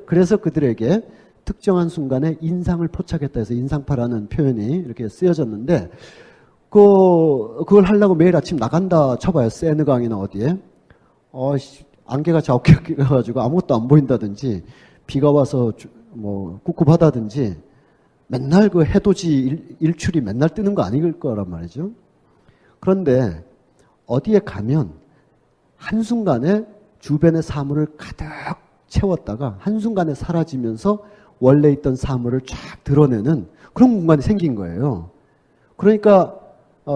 그래서 그들에게 특정한 순간에 인상을 포착했다 해서 인상파라는 표현이 이렇게 쓰여졌는데 그걸 하려고 매일 아침 나간다 쳐봐요. 세느강이나 어디에. 안개가 자욱해가지고 아무것도 안 보인다든지 비가 와서 뭐 꿉꿉하다든지 맨날 그 해돋이 일출이 맨날 뜨는 거 아닐 거란 말이죠. 그런데 어디에 가면 한순간에 주변의 사물을 가득 채웠다가 한순간에 사라지면서 원래 있던 사물을 쫙 드러내는 그런 공간이 생긴 거예요. 그러니까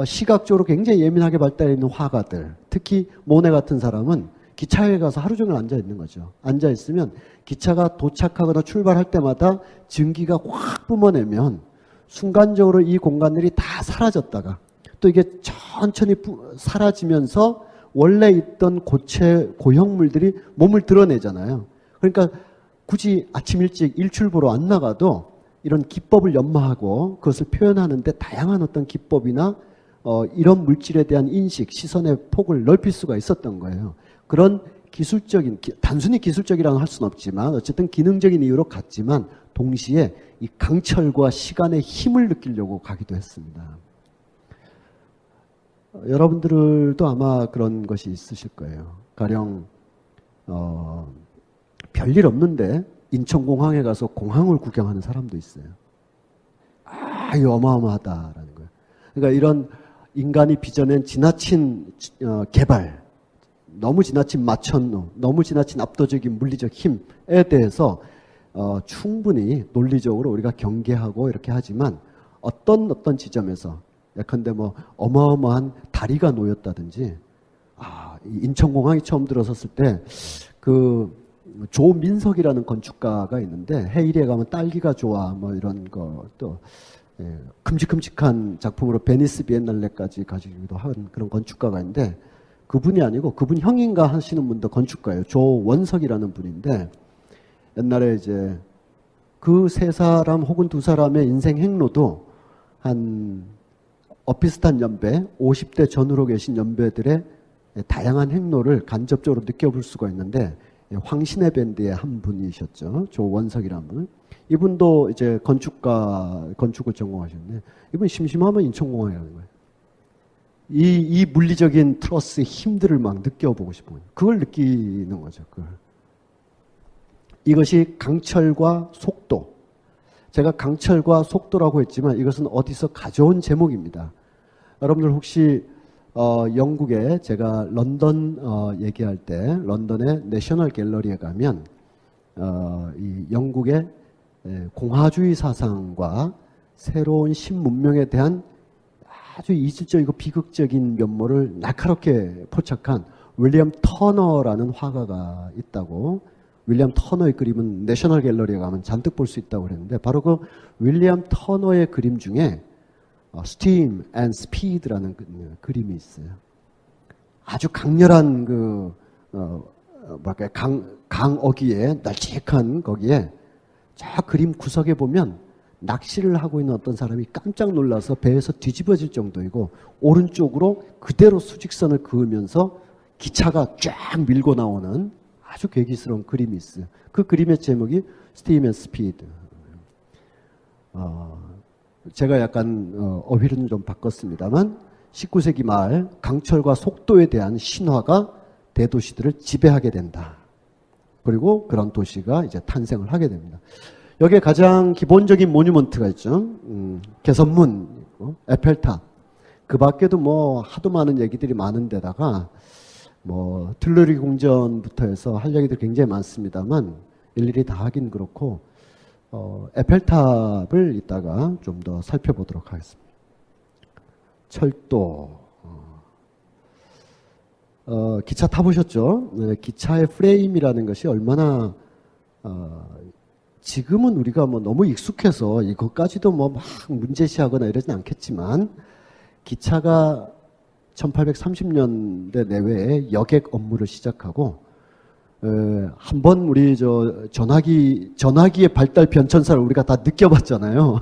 시각적으로 굉장히 예민하게 발달해 있는 화가들, 특히 모네 같은 사람은 기차에 가서 하루 종일 앉아 있는 거죠. 앉아 있으면 기차가 도착하거나 출발할 때마다 증기가 확 뿜어내면 순간적으로 이 공간들이 다 사라졌다가 또 이게 천천히 사라지면서 원래 있던 고형물들이 몸을 드러내잖아요. 그러니까 굳이 아침 일찍 일출 보러 안 나가도 이런 기법을 연마하고 그것을 표현하는데 다양한 어떤 기법이나 이런 물질에 대한 인식, 시선의 폭을 넓힐 수가 있었던 거예요. 그런 기술적인, 단순히 기술적이라고 할 수는 없지만 어쨌든 기능적인 이유로 갔지만 동시에 이 강철과 시간의 힘을 느끼려고 가기도 했습니다. 여러분들도 아마 그런 것이 있으실 거예요. 가령 별일 없는데 인천공항에 가서 공항을 구경하는 사람도 있어요. 이거 어마어마하다라는 거예요. 그러니까 이런 인간이 빚어낸 지나친 개발, 너무 지나친 마천루, 너무 지나친 압도적인 물리적 힘에 대해서 충분히 논리적으로 우리가 경계하고 이렇게 하지만 어떤 지점에서 예컨대 뭐 어마어마한 다리가 놓였다든지 인천공항이 처음 들어섰을 때 그 조민석이라는 건축가가 있는데 해일에 가면 딸기가 좋아 뭐 이런 거 또 큼직큼직한 작품으로 베니스 비엔날레까지 가지기도 한 그런 건축가가 있는데 그분이 아니고 그분 형인가 하시는 분도 건축가예요. 조원석이라는 분인데 옛날에 이제 그 세 사람 혹은 두 사람의 인생 행로도 한 비슷한 연배, 50대 전후로 계신 연배들의 다양한 행로를 간접적으로 느껴볼 수가 있는데 황신의 밴드의 한 분이셨죠. 조원석이라는 분. 이분도 이제 건축을 전공하셨는데 이분 심심하면 인천공항에 가는 거예요. 이 물리적인 트러스의 힘들을 막 느껴보고 싶은 거예요. 그걸 느끼는 거죠. 그걸. 이것이 강철과 속도. 제가 강철과 속도라고 했지만 이것은 어디서 가져온 제목입니다. 여러분들 혹시 영국에 제가 런던 얘기할 때 런던의 내셔널 갤러리에 가면 이 영국의 공화주의 사상과 새로운 신문명에 대한 아주 이질적이고 비극적인 면모를 날카롭게 포착한 윌리엄 터너라는 화가가 있다고. 윌리엄 터너의 그림은 내셔널 갤러리에 가면 잔뜩 볼 수 있다고 그랬는데 바로 그 윌리엄 터너의 그림 중에 Steam and Speed라는 그림이 있어요. 아주 강렬한 강어기에 널찍한 거기에 저 그림 구석에 보면 낚시를 하고 있는 어떤 사람이 깜짝 놀라서 배에서 뒤집어질 정도이고 오른쪽으로 그대로 수직선을 그으면서 기차가 쫙 밀고 나오는 아주 괴기스러운 그림이 있어요. 그 그림의 제목이 Steam and Speed. 제가 약간 어휘는 좀 바꿨습니다만 19세기 말 강철과 속도에 대한 신화가 대도시들을 지배하게 된다. 그리고 그런 도시가 이제 탄생을 하게 됩니다. 여기에 가장 기본적인 모뉴먼트가 있죠. 개선문 있고 에펠탑. 그 밖에도 뭐 하도 많은 얘기들이 많은 데다가 뭐 툴루리 궁전부터 해서 할 얘기들이 굉장히 많습니다만 일일이 다 하긴 그렇고 에펠탑을 이따가 좀 더 살펴보도록 하겠습니다. 철도. 기차 타보셨죠? 네, 기차의 프레임이라는 것이 얼마나 지금은 우리가 뭐 너무 익숙해서 이것까지도 뭐 막 문제시하거나 이러진 않겠지만 기차가 1830년대 내외에 여객 업무를 시작하고 한번 우리 전화기의 발달 변천사를 우리가 다 느껴봤잖아요.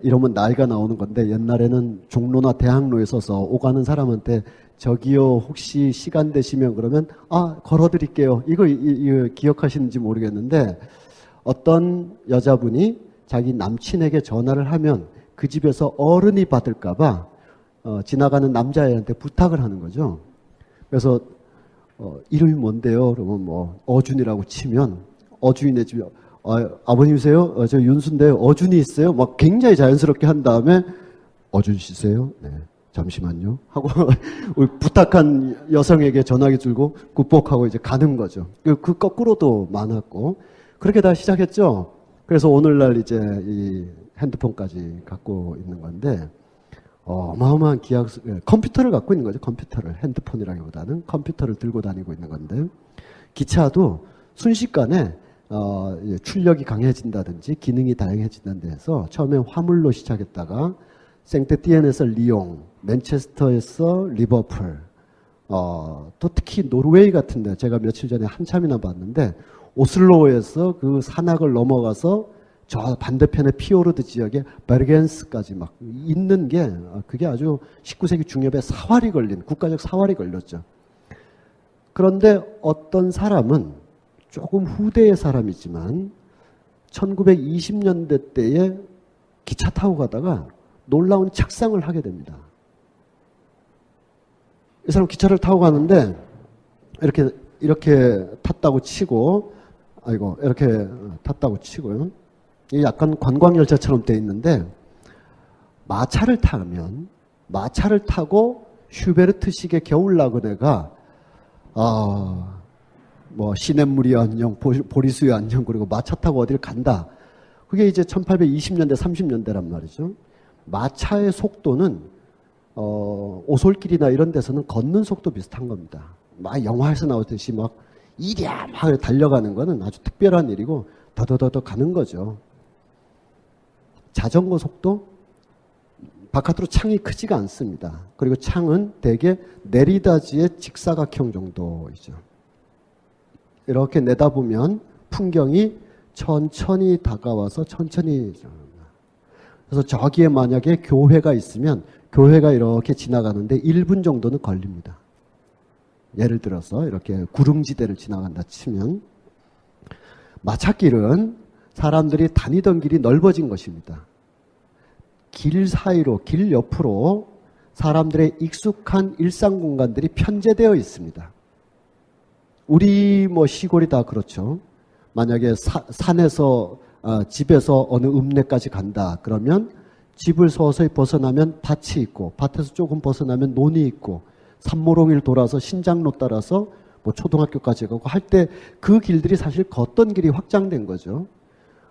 이러면 나이가 나오는 건데 옛날에는 종로나 대학로에 서서 오가는 사람한테 저기요 혹시 시간 되시면 그러면 걸어드릴게요. 이거 기억하시는지 모르겠는데 어떤 여자분이 자기 남친에게 전화를 하면 그 집에서 어른이 받을까봐 지나가는 남자애한테 부탁을 하는 거죠. 그래서 이름이 뭔데요? 그러면 뭐 어준이라고 치면 어준이네 집에 아버님이세요? 저 윤수인데요. 어준이 있어요? 막 굉장히 자연스럽게 한 다음에 어준 씨세요? 네. 잠시만요. 하고 부탁한 여성에게 전화기 들고 굿복하고 이제 가는 거죠. 그 거꾸로도 많았고 그렇게 다 시작했죠. 그래서 오늘날 이제 이 핸드폰까지 갖고 있는 건데 어마어마한 컴퓨터를 갖고 있는 거죠. 컴퓨터를 핸드폰이라기보다는 컴퓨터를 들고 다니고 있는 건데 기차도 순식간에 출력이 강해진다든지 기능이 다양해진다는 데서 처음에 화물로 시작했다가 생테티엔에서 리옹, 맨체스터에서 리버풀, 또 특히 노르웨이 같은데 제가 며칠 전에 한참이나 봤는데 오슬로에서 그 산악을 넘어가서 저 반대편의 피오르드 지역에 베르겐스까지 막 있는 게 그게 아주 19세기 중엽에 국가적 사활이 걸렸죠. 그런데 어떤 사람은 조금 후대의 사람이지만 1920년대 때에 기차 타고 가다가 놀라운 착상을 하게 됩니다. 이 사람 기차를 타고 가는데 이렇게 탔다고 치고 이렇게 탔다고 치고요. 이게 약간 관광열차처럼 돼 있는데 마차를 타고 슈베르트식의 겨울 나그네가 뭐 시냇물이 안녕, 보리수의 안녕, 그리고 마차 타고 어디를 간다. 그게 이제 1820년대, 30년대란 말이죠. 마차의 속도는 오솔길이나 이런 데서는 걷는 속도 비슷한 겁니다. 막 영화에서 나오듯이 막 이랴 막 달려가는 거는 아주 특별한 일이고 더더더 가는 거죠. 자전거 속도 바깥으로 창이 크지가 않습니다. 그리고 창은 대개 내리다지의 직사각형 정도이죠. 이렇게 내다보면 풍경이 천천히 다가와서 천천히, 그래서 저기에 만약에 교회가 있으면 교회가 이렇게 지나가는데 1분 정도는 걸립니다. 예를 들어서 이렇게 구릉지대를 지나간다 치면, 마찻길은 사람들이 다니던 길이 넓어진 것입니다. 길 사이로, 길 옆으로 사람들의 익숙한 일상 공간들이 편제되어 있습니다. 우리 시골이 다 그렇죠. 만약에 산에서 집에서 어느 읍내까지 간다 그러면 집을 서서히 벗어나면 밭이 있고, 밭에서 조금 벗어나면 논이 있고, 산모롱이를 돌아서 신장로 따라서 초등학교까지 가고 할 때 그 길들이 사실 걷던 길이 확장된 거죠.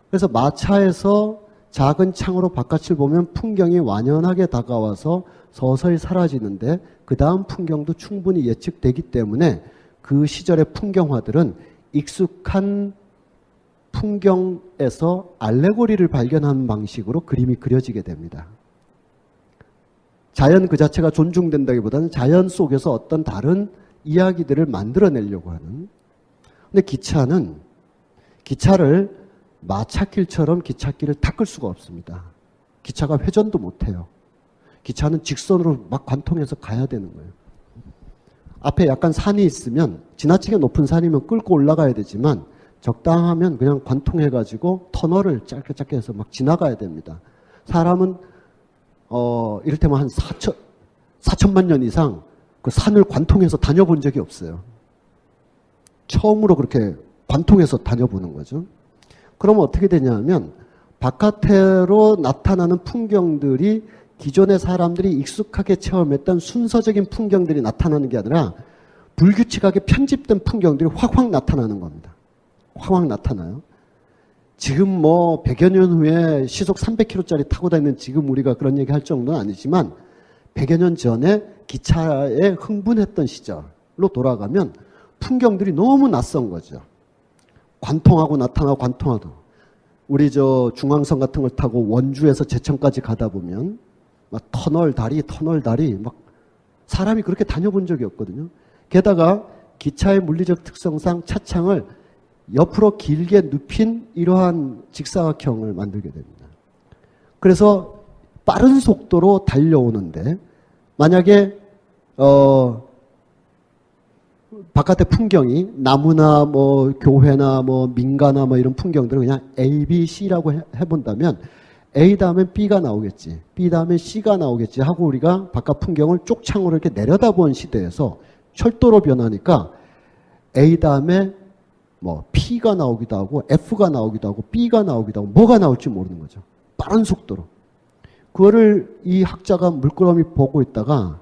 그래서 마차에서 작은 창으로 바깥을 보면 풍경이 완연하게 다가와서 서서히 사라지는데, 그 다음 풍경도 충분히 예측되기 때문에 그 시절의 풍경화들은 익숙한 풍경에서 알레고리를 발견하는 방식으로 그림이 그려지게 됩니다. 자연 그 자체가 존중된다기보다는 자연 속에서 어떤 다른 이야기들을 만들어내려고 하는. 근데 기차를 마차길처럼 기찻길을 닦을 수가 없습니다. 기차가 회전도 못해요. 기차는 직선으로 막 관통해서 가야 되는 거예요. 앞에 약간 산이 있으면, 지나치게 높은 산이면 끌고 올라가야 되지만 적당하면 그냥 관통해가지고 터널을 짧게 해서 막 지나가야 됩니다. 사람은 이를테면 한 4천만 년 이상 그 산을 관통해서 다녀본 적이 없어요. 처음으로 그렇게 관통해서 다녀보는 거죠. 그러면 어떻게 되냐면, 바깥으로 나타나는 풍경들이 기존의 사람들이 익숙하게 체험했던 순서적인 풍경들이 나타나는 게 아니라 불규칙하게 편집된 풍경들이 확 나타나는 겁니다. 확 나타나요. 지금 100여 년 후에 시속 300km짜리 타고 다니는 지금 우리가 그런 얘기 할 정도는 아니지만, 100여 년 전에 기차에 흥분했던 시절로 돌아가면 풍경들이 너무 낯선 거죠. 관통하고 나타나고 관통하고. 우리 중앙선 같은 걸 타고 원주에서 제천까지 가다 보면 막 터널 다리 막 사람이 그렇게 다녀본 적이 없거든요. 게다가 기차의 물리적 특성상 차창을 옆으로 길게 눕힌 이러한 직사각형을 만들게 됩니다. 그래서 빠른 속도로 달려오는데, 만약에 바깥의 풍경이 나무나 교회나 민가나 이런 풍경들을 그냥 A, B, C라고 해본다면, A 다음엔 B가 나오겠지, B 다음엔 C가 나오겠지 하고 우리가 바깥 풍경을 쪽창으로 이렇게 내려다본 시대에서 철도로 변하니까 A 다음에 P가 나오기도 하고 F가 나오기도 하고 B가 나오기도 하고 뭐가 나올지 모르는 거죠. 빠른 속도로. 그거를 이 학자가 물끄러미 보고 있다가,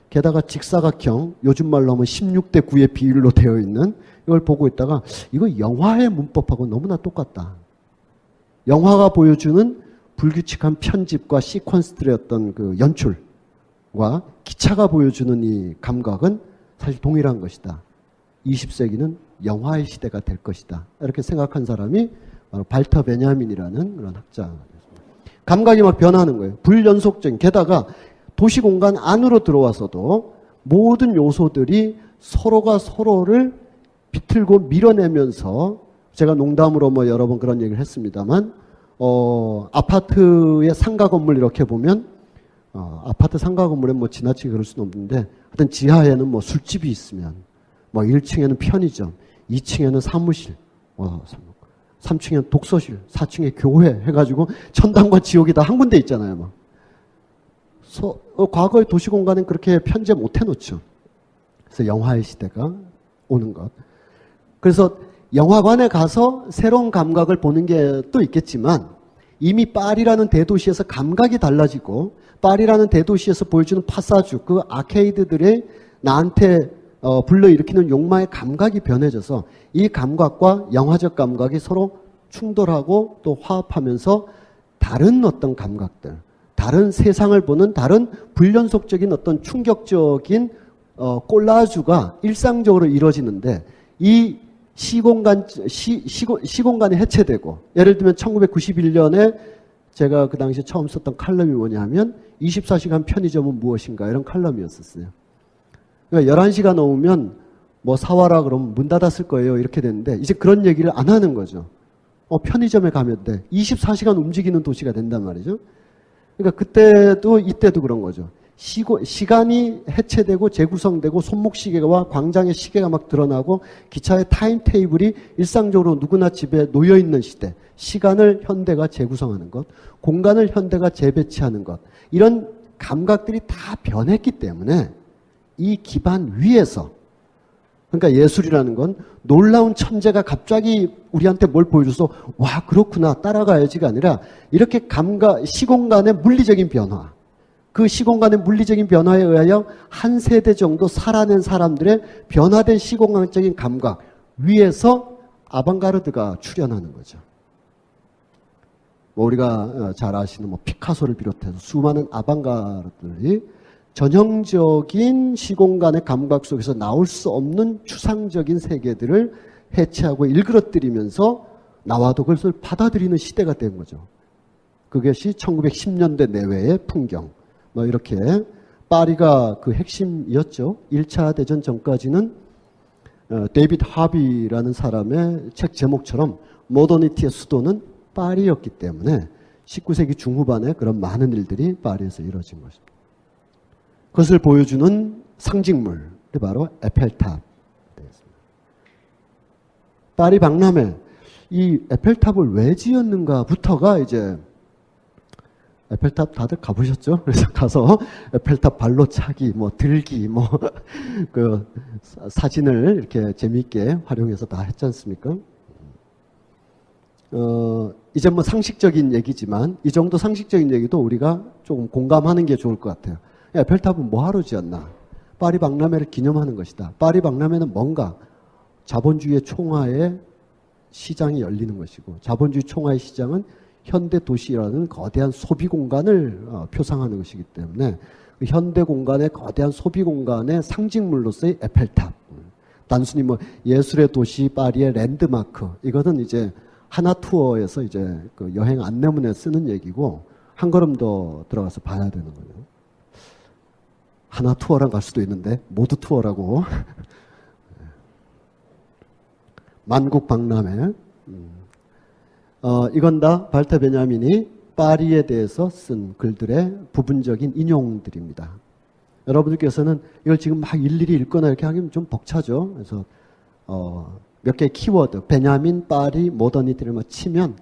게다가 직사각형, 요즘 말로 하면 16대 9의 비율로 되어 있는 이걸 보고 있다가, 이거 영화의 문법하고 너무나 똑같다. 영화가 보여주는 불규칙한 편집과 시퀀스들의 어떤 그 연출과 기차가 보여주는 이 감각은 사실 동일한 것이다. 20세기는 영화의 시대가 될 것이다. 이렇게 생각한 사람이 바로 발터 베냐민이라는 그런 학자입니다. 감각이 막 변하는 거예요. 불연속적인. 게다가 도시공간 안으로 들어와서도 모든 요소들이 서로가 서로를 비틀고 밀어내면서, 제가 농담으로 여러 번 그런 얘기를 했습니다만, 아파트의 상가 건물 이렇게 보면, 아파트 상가 건물에 지나치게 그럴 수는 없는데, 하여튼 지하에는 술집이 있으면, 1층에는 편의점, 2층에는 사무실, 3층에는 독서실, 4층에 교회 해가지고 천당과 지옥이 다 한 군데 있잖아요. 과거의 도시공간은 그렇게 편제 못 해놓죠. 그래서 영화의 시대가 오는 것. 그래서 영화관에 가서 새로운 감각을 보는 게 또 있겠지만, 이미 파리라는 대도시에서 감각이 달라지고, 파리라는 대도시에서 보여주는 파사주, 그 아케이드들이 나한테 불러일으키는 욕망의 감각이 변해져서 이 감각과 영화적 감각이 서로 충돌하고 또 화합하면서 다른 어떤 감각들, 다른 세상을 보는 다른 불연속적인 어떤 충격적인 콜라주가 일상적으로 이루어지는데, 이 시공간이 해체되고, 예를 들면 1991년에 제가 그 당시 처음 썼던 칼럼이 뭐냐면 24시간 편의점은 무엇인가 이런 칼럼이었었어요. 그러니까 11시가 넘으면 뭐 사와라 그러면 문 닫았을 거예요 이렇게 됐는데 이제 그런 얘기를 안 하는 거죠. 편의점에 가면 돼. 24시간 움직이는 도시가 된단 말이죠. 그러니까 그때도 이때도 그런 거죠. 시간이 해체되고 재구성되고 손목시계와 광장의 시계가 막 드러나고 기차의 타임테이블이 일상적으로 누구나 집에 놓여있는 시대. 시간을 현대가 재구성하는 것, 공간을 현대가 재배치하는 것, 이런 감각들이 다 변했기 때문에 이 기반 위에서, 그러니까 예술이라는 건 놀라운 천재가 갑자기 우리한테 뭘 보여줘서 와 그렇구나 따라가야지가 아니라 이렇게 시공간의 물리적인 변화, 그 시공간의 물리적인 변화에 의하여 한 세대 정도 살아낸 사람들의 변화된 시공간적인 감각 위에서 아방가르드가 출현하는 거죠. 뭐 우리가 잘 아시는 뭐 피카소를 비롯해서 수많은 아방가르드들이 전형적인 시공간의 감각 속에서 나올 수 없는 추상적인 세계들을 해체하고 일그러뜨리면서 나와도 그것을 받아들이는 시대가 된 거죠. 그것이 1910년대 내외의 풍경. 뭐 이렇게 파리가 그 핵심이었죠. 1차 대전 전까지는 데이비드 하비라는 사람의 책 제목처럼 모더니티의 수도는 파리였기 때문에 19세기 중후반에 그런 많은 일들이 파리에서 이루어진 것입니다. 그것을 보여주는 상징물이 바로 에펠탑. 파리 박람회, 이 에펠탑을 왜 지었는가부터가 이제 에펠탑 다들 가보셨죠? 그래서 가서 에펠탑 발로 차기, 뭐 들기, 뭐 그 사진을 이렇게 재미있게 활용해서 다 했지 않습니까? 이제 뭐 상식적인 얘기지만 이 정도 상식적인 얘기도 우리가 조금 공감하는 게 좋을 것 같아요. 에펠탑은 뭐하러 지었나? 파리 박람회를 기념하는 것이다. 파리 박람회는 뭔가? 자본주의의 총화의 시장이 열리는 것이고 자본주의 총화의 시장은 현대 도시라는 거대한 소비 공간을 표상하는 것이기 때문에 그 현대 공간의 거대한 소비 공간의 상징물로서의 에펠탑. 단순히 뭐 예술의 도시 파리의 랜드마크. 이것은 이제 하나 투어에서 이제 그 여행 안내문에 쓰는 얘기고 한 걸음 더 들어가서 봐야 되는 거예요. 하나 투어랑 갈 수도 있는데 모두 투어라고. 만국 박람회. 이건 다 발터 베냐민이 파리에 대해서 쓴 글들의 부분적인 인용들입니다. 여러분들께서는 이걸 지금 막 일일이 읽거나 이렇게 하기는 좀 벅차죠. 그래서 몇 개의 키워드, 베냐민, 파리, 모더니티를 막 치면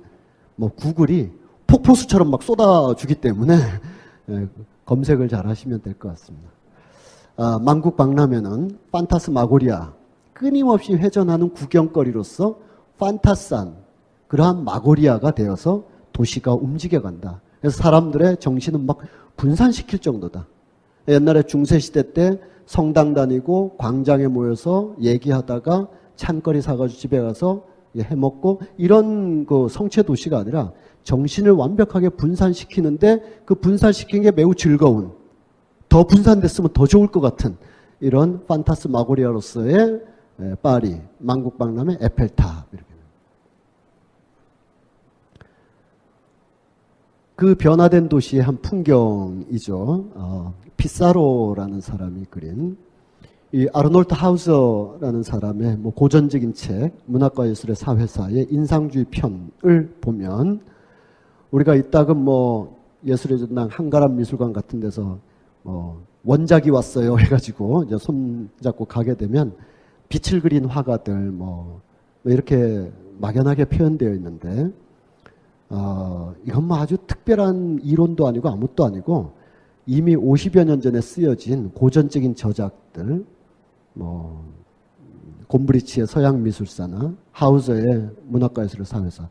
뭐 구글이 폭포수처럼 막 쏟아주기 때문에 검색을 잘 하시면 될 것 같습니다. 만국 박람회는 판타스마고리아, 끊임없이 회전하는 구경거리로서 판타스한 그러한 마고리아가 되어서 도시가 움직여간다. 그래서 사람들의 정신은 막 분산시킬 정도다. 옛날에 중세시대 때 성당 다니고 광장에 모여서 얘기하다가 찬거리 사가지고 집에 가서 해먹고 이런 그 성체 도시가 아니라 정신을 완벽하게 분산시키는데 그 분산시킨 게 매우 즐거운, 더 분산됐으면 더 좋을 것 같은 이런 판타스마고리아로서의 파리, 만국박람회, 에펠탑 이렇게. 그 변화된 도시의 한 풍경이죠. 피사로라는 사람이 그린 이 아르놀트 하우저라는 사람의 뭐 고전적인 책 문학과 예술의 사회사의 인상주의 편을 보면 우리가 이따금 뭐 예술의 전당 한가람 미술관 같은 데서 원작이 왔어요 해가지고 이제 손 잡고 가게 되면 빛을 그린 화가들 뭐 이렇게 막연하게 표현되어 있는데 이건 뭐 아주 특별한 이론도 아니고 아무것도 아니고 이미 50여 년 전에 쓰여진 고전적인 저작들, 뭐 곰브리치의 서양미술사나 하우저의 문학과예술의 사회사,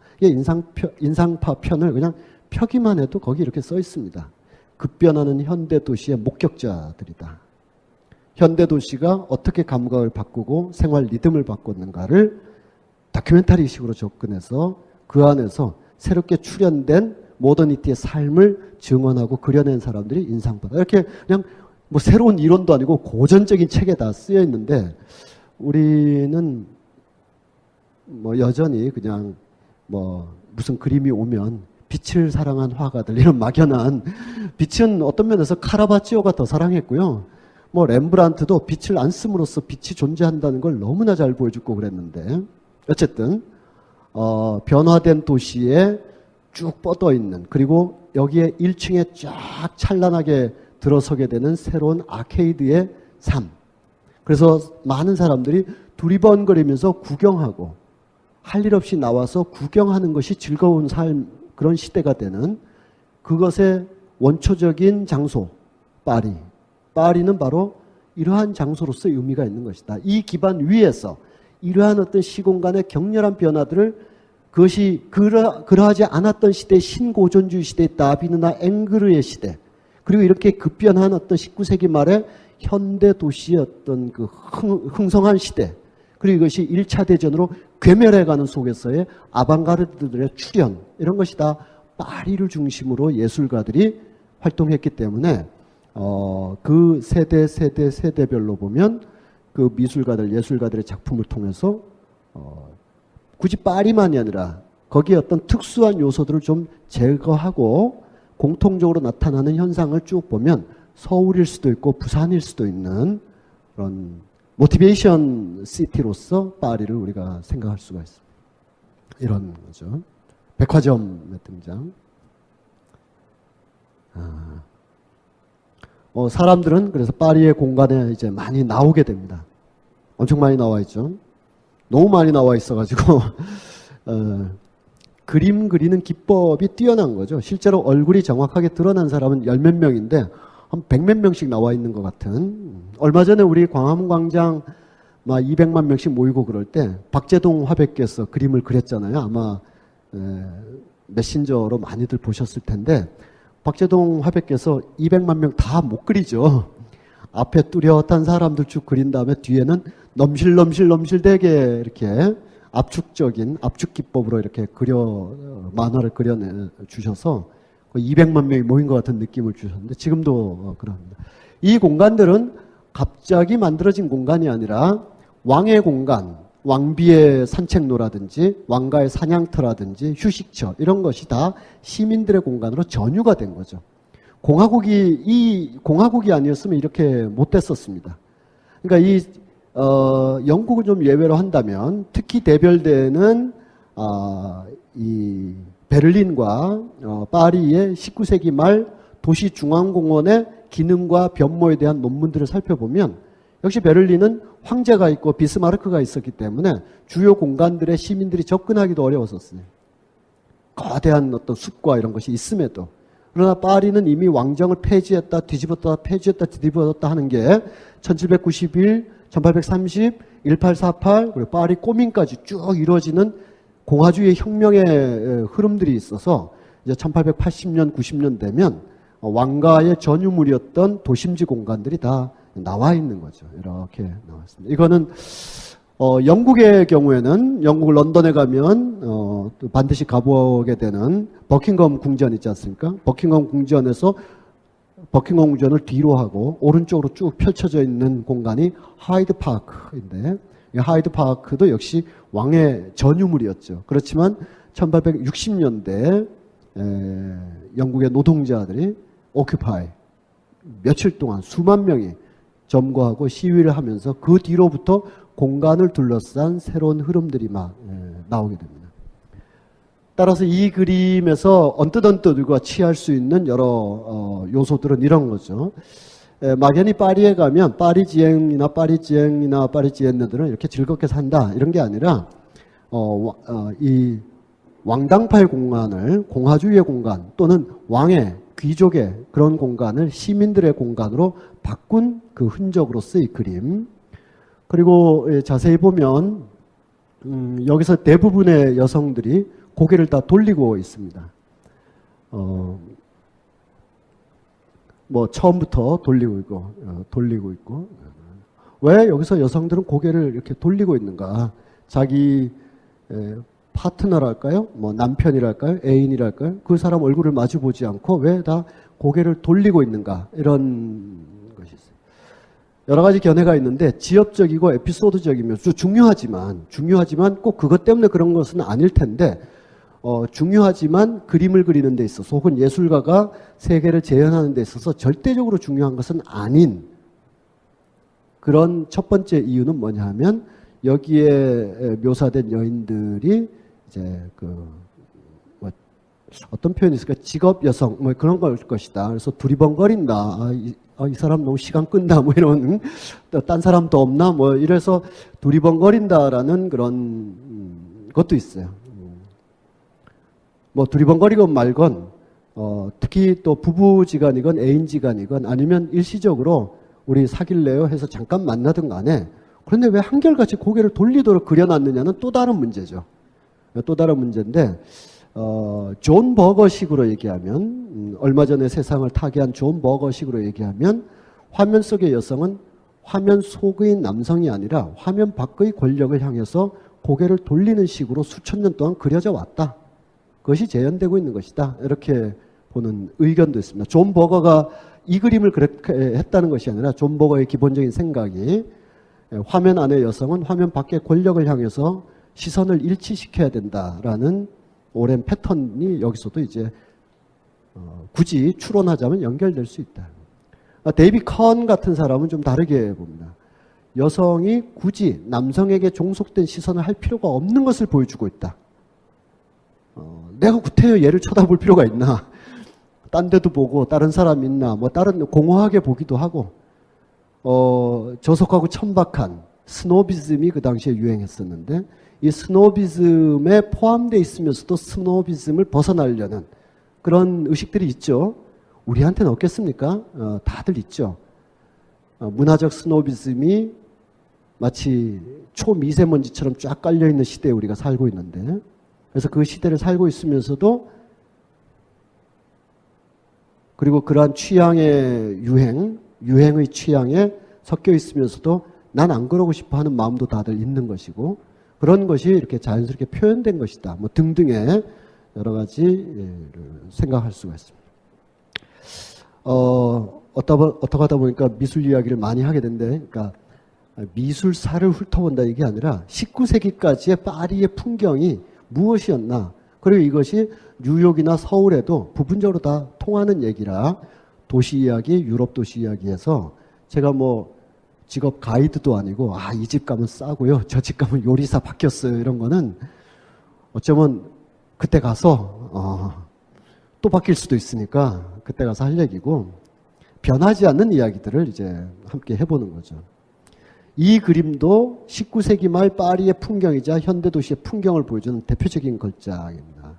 인상파 편을 그냥 펴기만 해도 거기 이렇게 써 있습니다. 급변하는 현대 도시의 목격자들이다. 현대 도시가 어떻게 감각을 바꾸고 생활 리듬을 바꿨는가를 다큐멘터리식으로 접근해서 그 안에서 새롭게 출현된 모더니티의 삶을 증언하고 그려낸 사람들이 인상받아. 이렇게 그냥 뭐 새로운 이론도 아니고 고전적인 책에 다 쓰여 있는데 우리는 뭐 여전히 그냥 뭐 무슨 그림이 오면 빛을 사랑한 화가들, 이런 막연한, 빛은 어떤 면에서 카라바치오가 더 사랑했고요. 뭐 렘브란트도 빛을 안 씀으로써 빛이 존재한다는 걸 너무나 잘 보여주고 그랬는데, 어쨌든 변화된 도시에 쭉 뻗어 있는, 그리고 여기에 1층에 쫙 찬란하게 들어서게 되는 새로운 아케이드의 삶. 그래서 많은 사람들이 두리번거리면서 구경하고 할 일 없이 나와서 구경하는 것이 즐거운 삶, 그런 시대가 되는 그것의 원초적인 장소, 파리. 파리는 바로 이러한 장소로서의 의미가 있는 것이다. 이 기반 위에서 이러한 어떤 시공간의 격렬한 변화들을, 그것이 그러하지 않았던 시대, 신고전주의 시대, 다비드나 앵그르의 시대, 그리고 이렇게 급변한 어떤 19세기 말에 현대 도시의 어떤 그 흥성한 시대, 그리고 이것이 1차 대전으로 괴멸해가는 속에서의 아방가르드들의 출현, 이런 것이 다 파리를 중심으로 예술가들이 활동했기 때문에 그 세대별로 보면 그 미술가들, 예술가들의 작품을 통해서 굳이 파리만이 아니라 거기에 어떤 특수한 요소들을 좀 제거하고 공통적으로 나타나는 현상을 쭉 보면 서울일 수도 있고 부산일 수도 있는 그런 모티베이션 시티로서 파리를 우리가 생각할 수가 있습니다. 이런 거죠. 백화점의 등장. 사람들은 그래서 파리의 공간에 이제 많이 나오게 됩니다. 엄청 많이 나와 있죠. 너무 많이 나와 있어가지고 그림 그리는 기법이 뛰어난 거죠. 실제로 얼굴이 정확하게 드러난 사람은 열 몇 명인데 한 100몇 명씩 나와 있는 것 같은. 얼마 전에 우리 광화문광장 막 200만 명씩 모이고 그럴 때 박재동 화백께서 그림을 그렸잖아요. 아마 메신저로 많이들 보셨을 텐데, 박재동 화백께서 200만 명 다 못 그리죠. 앞에 뚜렷한 사람들 쭉 그린 다음에 뒤에는 넘실되게 이렇게 압축적인 압축 기법으로 이렇게 만화를 그려내 주셔서 200만 명이 모인 것 같은 느낌을 주셨는데, 지금도 그럽니다. 이 공간들은 갑자기 만들어진 공간이 아니라 왕의 공간, 왕비의 산책로라든지 왕가의 사냥터라든지 휴식처, 이런 것이 다 시민들의 공간으로 전유가 된 거죠. 공화국이 아니었으면 이렇게 못 됐었습니다. 그러니까 영국을 좀 예외로 한다면, 특히 대별되는 이 베를린과 파리의 19세기 말 도시 중앙공원의 기능과 변모에 대한 논문들을 살펴보면, 역시 베를린은 황제가 있고 비스마르크가 있었기 때문에 주요 공간들의 시민들이 접근하기도 어려웠었어요. 거대한 어떤 숲과 이런 것이 있음에도. 그러나 파리는 이미 왕정을 폐지했다, 뒤집었다 하는 게 1791, 1830, 1848, 그리고 파리 꼬민까지 쭉 이루어지는 공화주의 혁명의 흐름들이 있어서 이제 1880년, 90년 되면 왕가의 전유물이었던 도심지 공간들이 다 나와 있는 거죠. 이렇게 나왔습니다. 이거는 영국의 경우에는, 영국 런던에 가면 반드시 가보게 되는 버킹엄 궁전 있지 않습니까? 버킹엄 궁전을 뒤로 하고 오른쪽으로 쭉 펼쳐져 있는 공간이 하이드 파크인데, 이 하이드 파크도 역시 왕의 전유물이었죠. 그렇지만 1860년대 영국의 노동자들이 오큐파이, 며칠 동안 수만 명이 점거하고 시위를 하면서 그 뒤로부터 공간을 둘러싼 새로운 흐름들이 막 나오게 됩니다. 따라서 이 그림에서 언뜻 우리가 취할 수 있는 여러 요소들은 이런 거죠. 막연히 파리에 가면 파리지앵이나 파리지엔느들은 이렇게 즐겁게 산다, 이런 게 아니라 이 왕당파의 공간을 공화주의의 공간 또는 왕의, 귀족의 그런 공간을 시민들의 공간으로 바꾼 그 흔적으로서 이 그림. 그리고 자세히 보면 여기서 대부분의 여성들이 고개를 다 돌리고 있습니다. 뭐 처음부터 돌리고 있고. 왜 여기서 여성들은 고개를 이렇게 돌리고 있는가? 자기 파트너랄까요? 뭐 남편이랄까요? 애인이랄까요? 그 사람 얼굴을 마주 보지 않고 왜 다 고개를 돌리고 있는가? 이런 것이 있어요. 여러 가지 견해가 있는데, 지엽적이고 에피소드적이면서 중요하지만 꼭 그것 때문에 그런 것은 아닐 텐데, 중요하지만 그림을 그리는 데 있어서 혹은 예술가가 세계를 재현하는 데 있어서 절대적으로 중요한 것은 아닌 그런 첫 번째 이유는 뭐냐 하면 여기에 묘사된 여인들이 이제 어떤 표현이 있을까? 직업 여성 뭐 그런 걸 것이다. 그래서 두리번거린다. 이 사람 너무 시간 끈다. 뭐 이런 딴 사람도 없나? 뭐 이래서 두리번거린다라는 그런 것도 있어요. 뭐 두리번거리건 말건 특히 또 부부지간이건 애인지간이건 아니면 일시적으로 우리 사귈래요 해서 잠깐 만나든 간에 그런데 왜 한결같이 고개를 돌리도록 그려놨느냐는 또 다른 문제죠. 또 다른 문제인데 존 버거식으로 얘기하면 얼마 전에 세상을 타개한 존 버거식으로 얘기하면 화면 속의 여성은 화면 속의 남성이 아니라 화면 밖의 권력을 향해서 고개를 돌리는 식으로 수천 년 동안 그려져 왔다. 그것이 재현되고 있는 것이다. 이렇게 보는 의견도 있습니다. 존 버거가 이 그림을 그렇게 했다는 것이 아니라 존 버거의 기본적인 생각이 화면 안의 여성은 화면 밖의 권력을 향해서 시선을 일치시켜야 된다라는 오랜 패턴이 여기서도 이제 굳이 추론하자면 연결될 수 있다. 데이비 컨 같은 사람은 좀 다르게 봅니다. 여성이 굳이 남성에게 종속된 시선을 할 필요가 없는 것을 보여주고 있다. 내가 구태여 얘를 쳐다볼 필요가 있나? 딴 데도 보고 다른 사람 있나? 뭐 다른 공허하게 보기도 하고 저속하고 천박한 스노비즘이 그 당시에 유행했었는데 이 스노비즘에 포함되어 있으면서도 스노비즘을 벗어나려는 그런 의식들이 있죠. 우리한테는 없겠습니까? 다들 있죠. 문화적 스노비즘이 마치 초미세먼지처럼 쫙 깔려있는 시대에 우리가 살고 있는데 그래서 그 시대를 살고 있으면서도 그리고 그러한 취향의 유행의 취향에 섞여 있으면서도 난 안 그러고 싶어 하는 마음도 다들 있는 것이고 그런 것이 이렇게 자연스럽게 표현된 것이다. 뭐 등등의 여러 가지 생각할 수가 있습니다. 어떻게 하다 보니까 미술 이야기를 많이 하게 된데, 그러니까 미술사를 훑어본다 이게 아니라 19세기까지의 파리의 풍경이 무엇이었나, 그리고 이것이 뉴욕이나 서울에도 부분적으로 다 통하는 얘기라 도시 이야기, 유럽 도시 이야기에서 제가 뭐 직업 가이드도 아니고 이 집 가면 싸고요, 저 집 가면 요리사 바뀌었어요, 이런 거는 어쩌면 그때 가서 또 바뀔 수도 있으니까 그때 가서 할 얘기고, 변하지 않는 이야기들을 이제 함께 해보는 거죠. 이 그림도 19세기 말 파리의 풍경이자 현대 도시의 풍경을 보여주는 대표적인 걸작입니다.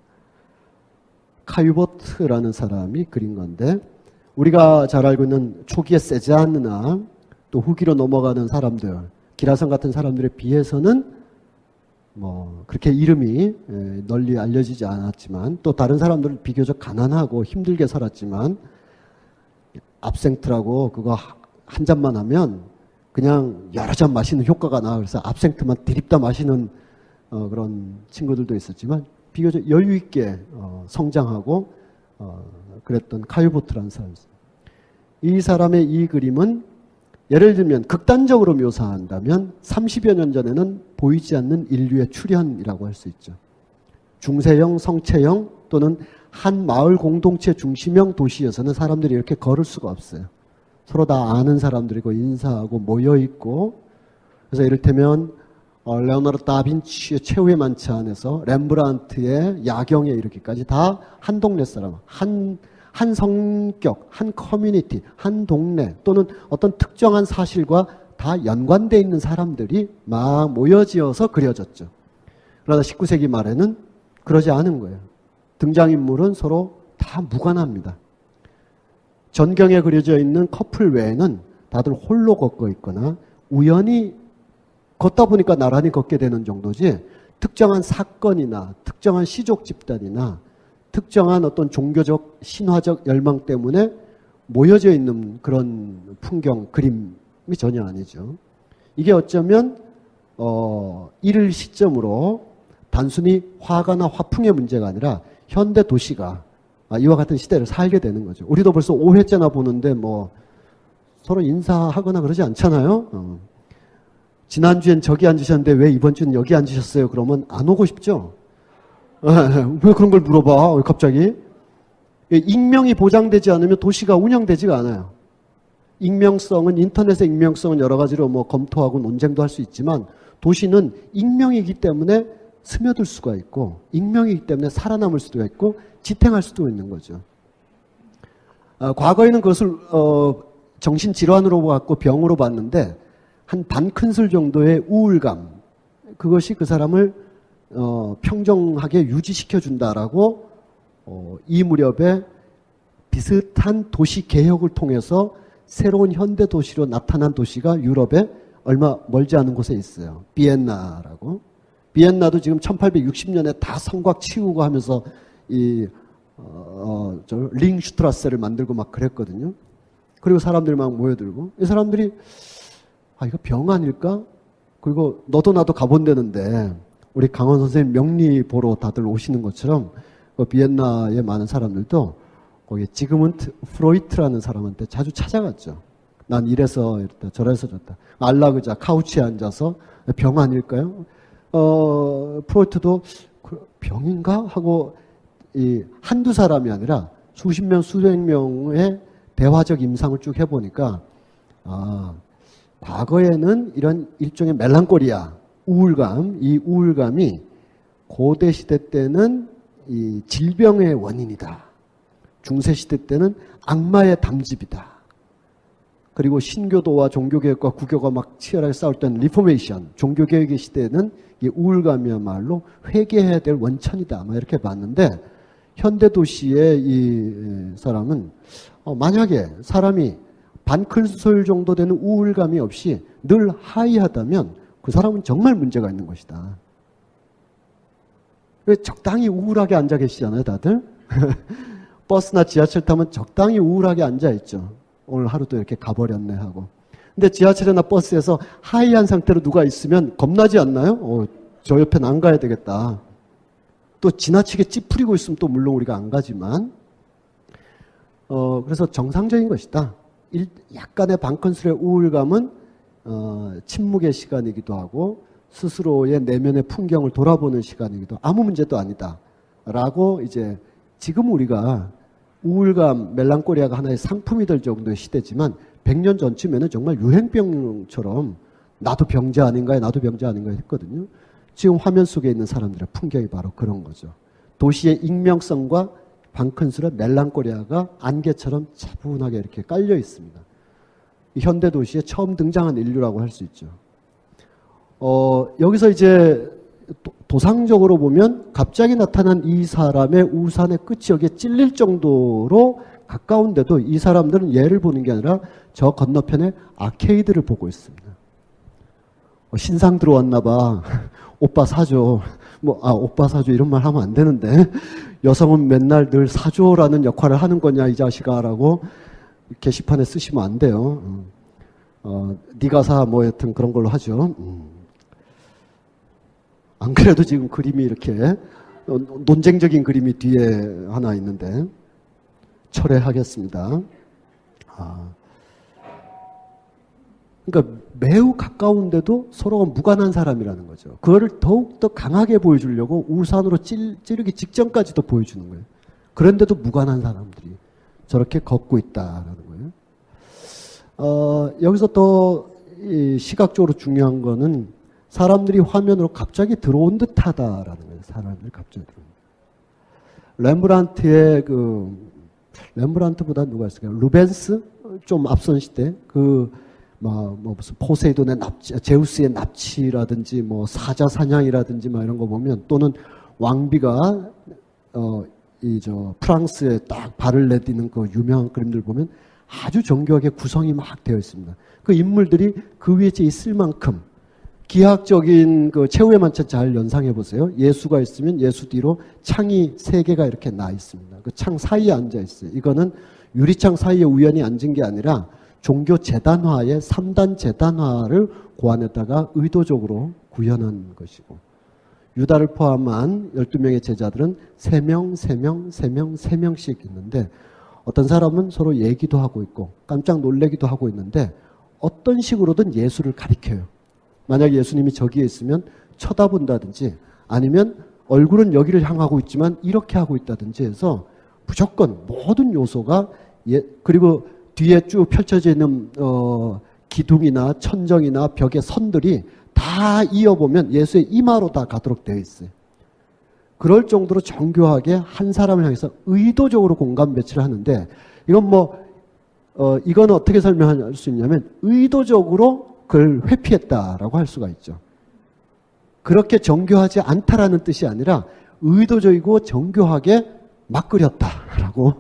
카유버트라는 사람이 그린 건데, 우리가 잘 알고 있는 초기의 세잔느나 또 후기로 넘어가는 사람들, 기라성 같은 사람들에 비해서는 뭐 그렇게 이름이 널리 알려지지 않았지만, 또 다른 사람들은 비교적 가난하고 힘들게 살았지만 압생트라고 그거 한 잔만 하면 그냥 여러 잔 마시는 효과가 나. 그래서 압생트만 드립다 마시는 그런 친구들도 있었지만 비교적 여유 있게 성장하고 그랬던 카유보트라는 사람이었습니다. 이 사람의 이 그림은 예를 들면 극단적으로 묘사한다면 30여 년 전에는 보이지 않는 인류의 출현이라고 할 수 있죠. 중세형, 성체형 또는 한 마을 공동체 중심형 도시에서는 사람들이 이렇게 걸을 수가 없어요. 서로 다 아는 사람들이고 인사하고 모여있고, 그래서 이를테면 레오나르도 다빈치의 최후의 만찬에서 렘브란트의 야경에 이르기까지 다 한 동네 사람, 한 성격, 한 커뮤니티, 한 동네 또는 어떤 특정한 사실과 다 연관되어 있는 사람들이 막 모여지어서 그려졌죠. 그러나 19세기 말에는 그러지 않은 거예요. 등장인물은 서로 다 무관합니다. 전경에 그려져 있는 커플 외에는 다들 홀로 걷고 있거나 우연히 걷다 보니까 나란히 걷게 되는 정도지, 특정한 사건이나 특정한 시족 집단이나 특정한 어떤 종교적 신화적 열망 때문에 모여져 있는 그런 풍경, 그림이 전혀 아니죠. 이게 어쩌면 이를 시점으로 단순히 화가나 화풍의 문제가 아니라 현대 도시가 이와 같은 시대를 살게 되는 거죠. 우리도 벌써 5회째나 보는데 뭐 서로 인사하거나 그러지 않잖아요. 지난주엔 저기 앉으셨는데 왜 이번 주는 여기 앉으셨어요? 그러면 안 오고 싶죠. 왜 그런 걸 물어봐? 왜 갑자기? 익명이 보장되지 않으면 도시가 운영되지가 않아요. 익명성은, 인터넷의 익명성은 여러 가지로 뭐 검토하고 논쟁도 할 수 있지만 도시는 익명이기 때문에 스며들 수가 있고 익명이기 때문에 살아남을 수도 있고 지탱할 수도 있는 거죠. 과거에는 그것을 정신질환으로 갖고 병으로 봤는데 한 반 큰술 정도의 우울감, 그것이 그 사람을 평정하게 유지시켜준다라고 이 무렵에 비슷한 도시 개혁을 통해서 새로운 현대 도시로 나타난 도시가 유럽에 얼마 멀지 않은 곳에 있어요. 비엔나라고. 비엔나도 지금 1860년에 다 성곽 치우고 하면서 저 링슈트라세를 만들고 막 그랬거든요. 그리고 사람들이 막 모여들고, 이 사람들이 이거 병 아닐까? 그리고 너도 나도 가본 데는데 우리 강원 선생님 명리 보러 다들 오시는 것처럼 그 비엔나의 많은 사람들도 거기 지그문트 프로이트라는 사람한테 자주 찾아갔죠. 난 이래서 이랬다 저래서 졌다. 안락의자 카우치에 앉아서 병 아닐까요? 프로이트도 병인가? 하고 한두 사람이 아니라 수십 명 수백 명의 대화적 임상을 쭉 해보니까 과거에는 이런 일종의 멜랑콜리아, 우울감, 이 우울감이 고대 시대 때는 이 질병의 원인이다. 중세 시대 때는 악마의 담즙이다. 그리고 신교도와 종교개혁과 구교가 막 치열하게 싸울 때는 리포메이션, 종교개혁의 시대에는 이 우울감이야말로 회개해야 될 원천이다. 막 이렇게 봤는데 현대 도시의 이 사람은 만약에 사람이 반큰술 정도 되는 우울감이 없이 늘 하이하다면 그 사람은 정말 문제가 있는 것이다. 왜 적당히 우울하게 앉아 계시잖아요, 다들? 버스나 지하철 타면 적당히 우울하게 앉아 있죠. 오늘 하루도 이렇게 가버렸네 하고. 근데 지하철이나 버스에서 하이한 상태로 누가 있으면 겁나지 않나요? 저 옆엔 안 가야 되겠다. 또 지나치게 찌푸리고 있으면 또 물론 우리가 안 가지만, 그래서 정상적인 것이다. 약간의 반큰술의 우울감은 침묵의 시간이기도 하고 스스로의 내면의 풍경을 돌아보는 시간이기도 하고 아무 문제도 아니다. 라고 이제 지금 우리가 우울감, 멜랑콜리아가 하나의 상품이 될 정도의 시대지만 100년 전쯤에는 정말 유행병처럼 나도 병자 아닌가요? 나도 병자 아닌가요? 했거든요. 지금 화면 속에 있는 사람들의 풍경이 바로 그런 거죠. 도시의 익명성과 반큰술의 멜랑콜리아가 안개처럼 차분하게 이렇게 깔려 있습니다. 현대 도시에 처음 등장한 인류라고 할 수 있죠. 여기서 이제 도상적으로 보면 갑자기 나타난 이 사람의 우산의 끝이 여기에 찔릴 정도로 가까운데도 이 사람들은 얘를 보는 게 아니라 저 건너편에 아케이드를 보고 있습니다. 신상 들어왔나 봐. 오빠 사줘. 오빠 사줘 이런 말 하면 안 되는데 여성은 맨날 늘 사줘라는 역할을 하는 거냐 이 자식아 라고 게시판에 쓰시면 안 돼요. 네가 사 뭐 여튼 그런 걸로 하죠. 안 그래도 지금 그림이 이렇게 논쟁적인 그림이 뒤에 하나 있는데 철회하겠습니다. 그러니까 매우 가까운데도 서로가 무관한 사람이라는 거죠. 그거를 더욱더 강하게 보여주려고 우산으로 찌르기 직전까지도 보여주는 거예요. 그런데도 무관한 사람들이 저렇게 걷고 있다라는 거예요. 여기서 또 시각적으로 중요한 거는 사람들이 화면으로 갑자기 들어온 듯하다라는 거예요. 사람들이 갑자기 들어온. 렘브란트보다 누가 있을까요? 루벤스? 좀 앞선 시대 무슨 포세이돈의 납치, 제우스의 납치라든지 뭐 사자 사냥이라든지 막 이런 거 보면 또는 왕비가 프랑스에 딱 발을 내딛는 그 유명한 그림들 보면 아주 정교하게 구성이 막 되어 있습니다. 그 인물들이 그 위에 있을 만큼 기하학적인 그 최후의 만찬 잘 연상해 보세요. 예수가 있으면 예수 뒤로 창이 3개가 이렇게 나 있습니다. 그 창 사이에 앉아 있어요. 이거는 유리창 사이에 우연히 앉은 게 아니라 종교 재단화의 3단 재단화를 고안했다가 의도적으로 구현한 것이고 유다를 포함한 12명의 제자들은 3명씩 있는데 어떤 사람은 서로 얘기도 하고 있고 깜짝 놀래기도 하고 있는데 어떤 식으로든 예수를 가리켜요. 만약 예수님이 저기에 있으면 쳐다본다든지 아니면 얼굴은 여기를 향하고 있지만 이렇게 하고 있다든지 해서 무조건 모든 요소가 그리고 뒤에 쭉 펼쳐져 있는 기둥이나 천정이나 벽의 선들이 다 이어보면 예수의 이마로 다 가도록 되어 있어요. 그럴 정도로 정교하게 한 사람을 향해서 의도적으로 공간 배치를 하는데 이건 이건 어떻게 설명할 수 있냐면 의도적으로 그걸 회피했다라고 할 수가 있죠. 그렇게 정교하지 않다라는 뜻이 아니라 의도적이고 정교하게 막 그렸다라고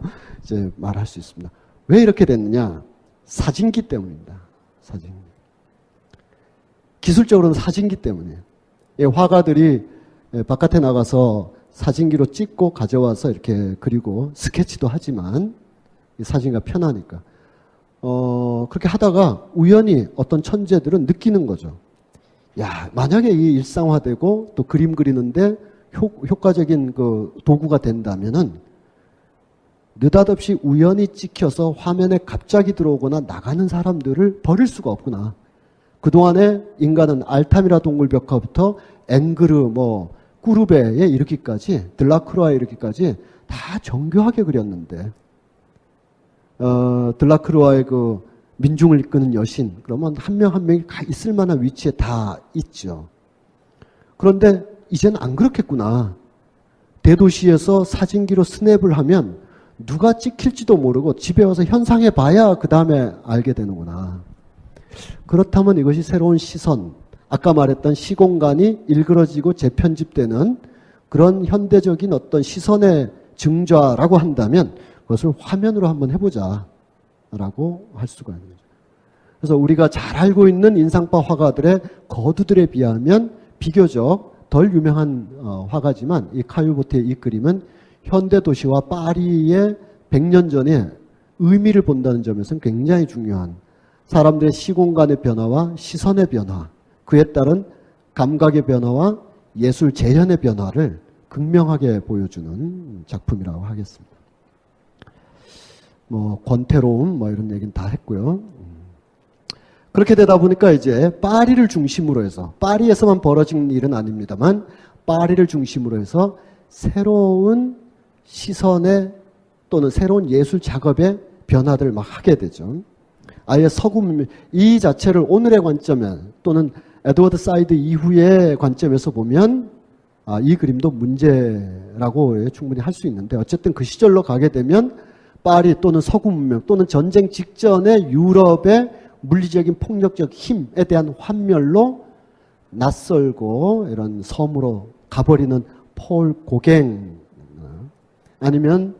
이제 말할 수 있습니다. 왜 이렇게 됐느냐? 사진기 때문입니다. 사진기. 기술적으로는 사진기 때문이에요. 화가들이 바깥에 나가서 사진기로 찍고 가져와서 이렇게 그리고 스케치도 하지만 사진가 편하니까 그렇게 하다가 우연히 어떤 천재들은 느끼는 거죠. 야, 만약에 이 일상화되고 또 그림 그리는데 효과적인 그 도구가 된다면은 느닷없이 우연히 찍혀서 화면에 갑자기 들어오거나 나가는 사람들을 버릴 수가 없구나. 그동안에 인간은 알타미라 동굴 벽화부터 앵그르, 꾸르베에 이르기까지, 들라크루아에 이르기까지 다 정교하게 그렸는데, 들라크루아의 그 민중을 이끄는 여신, 그러면 한 명 한 명이 있을 만한 위치에 다 있죠. 그런데 이제는 안 그렇겠구나. 대도시에서 사진기로 스냅을 하면 누가 찍힐지도 모르고 집에 와서 현상해 봐야 그 다음에 알게 되는구나. 그렇다면 이것이 새로운 시선, 아까 말했던 시공간이 일그러지고 재편집되는 그런 현대적인 어떤 시선의 증좌라고 한다면 그것을 화면으로 한번 해보자 라고 할 수가 있는 거죠. 그래서 우리가 잘 알고 있는 인상파 화가들의 거두들에 비하면 비교적 덜 유명한 화가지만 이 카유보트의 이 그림은 현대 도시와 파리의 100년 전에 의미를 본다는 점에서는 굉장히 중요한 사람들의 시공간의 변화와 시선의 변화, 그에 따른 감각의 변화와 예술 재현의 변화를 극명하게 보여주는 작품이라고 하겠습니다. 권태로움 이런 얘기는 다 했고요. 그렇게 되다 보니까 이제 파리를 중심으로 해서, 파리에서만 벌어진 일은 아닙니다만 파리를 중심으로 해서 새로운 시선의 또는 새로운 예술 작업의 변화들을 막 하게 되죠. 아예 서구 이 자체를 오늘의 관점에 또는 에드워드 사이드 이후의 관점에서 보면 이 그림도 문제라고 충분히 할 수 있는데 어쨌든 그 시절로 가게 되면 파리 또는 서구 문명 또는 전쟁 직전의 유럽의 물리적인 폭력적 힘에 대한 환멸로 낯설고 이런 섬으로 가버리는 폴 고갱 아니면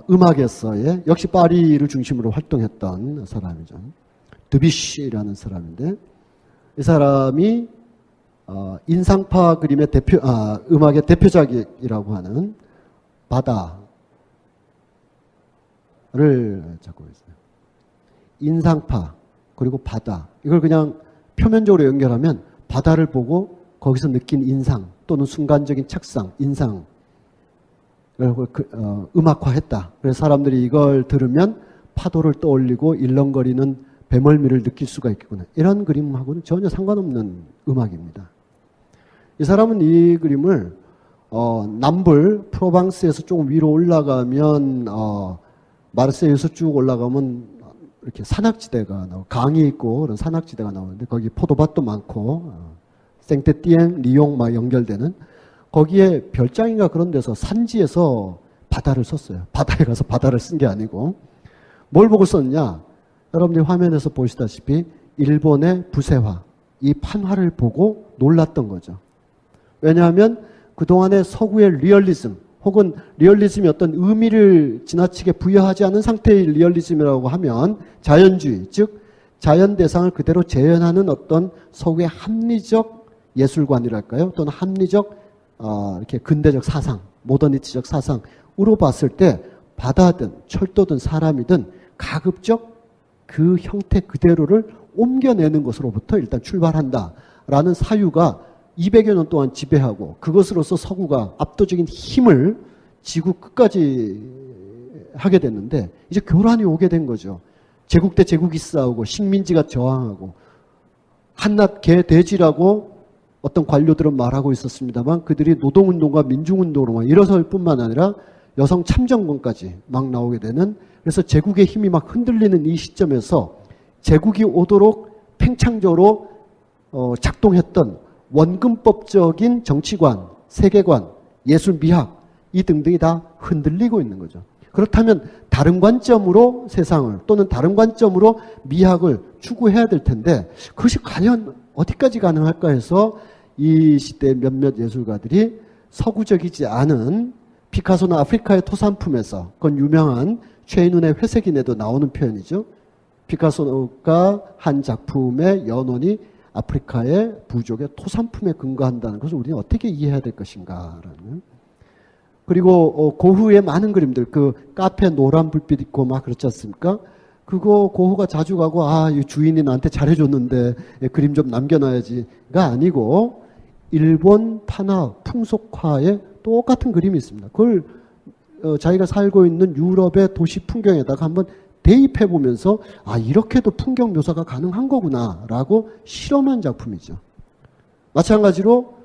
음악에서의 역시 파리를 중심으로 활동했던 사람이죠. 드뷔시라는 사람인데 이 사람이 인상파 그림의 음악의 대표작이라고 하는 바다를 잡고 있어요. 인상파 그리고 바다 이걸 그냥 표면적으로 연결하면 바다를 보고 거기서 느낀 인상 또는 순간적인 착상, 인상 음악화했다. 그래서 사람들이 이걸 들으면 파도를 떠올리고 일렁거리는 배멀미를 느낄 수가 있겠구나. 이런 그림하고는 전혀 상관없는 음악입니다. 이 사람은 이 그림을 남불 프로방스에서 조금 위로 올라가면 마르세유에서 쭉 올라가면 이렇게 산악지대가 나오고 강이 있고 그런 산악지대가 나오는데 거기 포도밭도 많고 생테티엥, 리옹 막 연결되는 거기에 별장인가 그런 데서 산지에서 바다를 썼어요. 바다에 가서 바다를 쓴 게 아니고 뭘 보고 썼냐? 여러분들이 화면에서 보시다시피 일본의 부세화, 이 판화를 보고 놀랐던 거죠. 왜냐하면 그동안의 서구의 리얼리즘 혹은 리얼리즘이 어떤 의미를 지나치게 부여하지 않은 상태의 리얼리즘이라고 하면 자연주의, 즉 자연 대상을 그대로 재현하는 어떤 서구의 합리적 예술관이랄까요? 또는 합리적 이렇게 근대적 사상, 모더니티적 사상으로 봤을 때 바다든 철도든 사람이든 가급적 그 형태 그대로를 옮겨내는 것으로부터 일단 출발한다라는 사유가 200여 년 동안 지배하고 그것으로서 서구가 압도적인 힘을 지구 끝까지 하게 됐는데 이제 교란이 오게 된 거죠. 제국 대 제국이 싸우고 식민지가 저항하고 한낱 개 돼지라고 어떤 관료들은 말하고 있었습니다만 그들이 노동운동과 민중운동으로만 일어설 뿐만 아니라 여성 참정권까지 막 나오게 되는, 그래서 제국의 힘이 막 흔들리는 이 시점에서 제국이 오도록 팽창적으로 작동했던 원근법적인 정치관, 세계관, 예술, 미학 이 등등이 다 흔들리고 있는 거죠. 그렇다면 다른 관점으로 세상을 또는 다른 관점으로 미학을 추구해야 될 텐데 그것이 과연 어디까지 가능할까 해서 이 시대의 몇몇 예술가들이 서구적이지 않은 피카소는 아프리카의 토산품에서, 그건 유명한 최인훈의 회색인에도 나오는 표현이죠. 피카소가 한 작품의 연원이 아프리카의 부족의 토산품에 근거한다는 것을 우리는 어떻게 이해해야 될 것인가라는. 그리고 고흐의 많은 그림들, 그 카페 노란 불빛 있고 막 그렇지 않습니까? 그거 고흐가 자주 가고 이 주인이 나한테 잘해줬는데 그림 좀 남겨놔야지가 아니고 일본 판화 풍속화의 똑같은 그림이 있습니다. 그걸 자기가 살고 있는 유럽의 도시 풍경에다가 한번 대입해 보면서 이렇게도 풍경 묘사가 가능한 거구나라고 실험한 작품이죠. 마찬가지로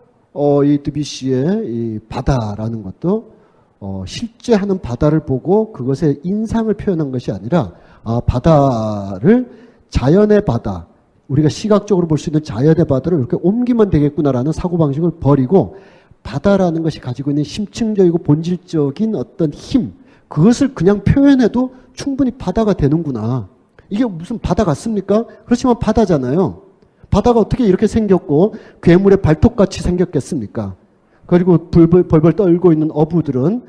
이 드뷔시의 이 바다라는 것도 실제 하는 바다를 보고 그것의 인상을 표현한 것이 아니라 바다를 자연의 바다, 우리가 시각적으로 볼 수 있는 자연의 바다를 이렇게 옮기면 되겠구나라는 사고방식을 버리고 바다라는 것이 가지고 있는 심층적이고 본질적인 어떤 힘, 그것을 그냥 표현해도 충분히 바다가 되는구나. 이게 무슨 바다 같습니까? 그렇지만 바다잖아요. 바다가 어떻게 이렇게 생겼고 괴물의 발톱같이 생겼겠습니까? 그리고 벌벌 떨고 있는 어부들은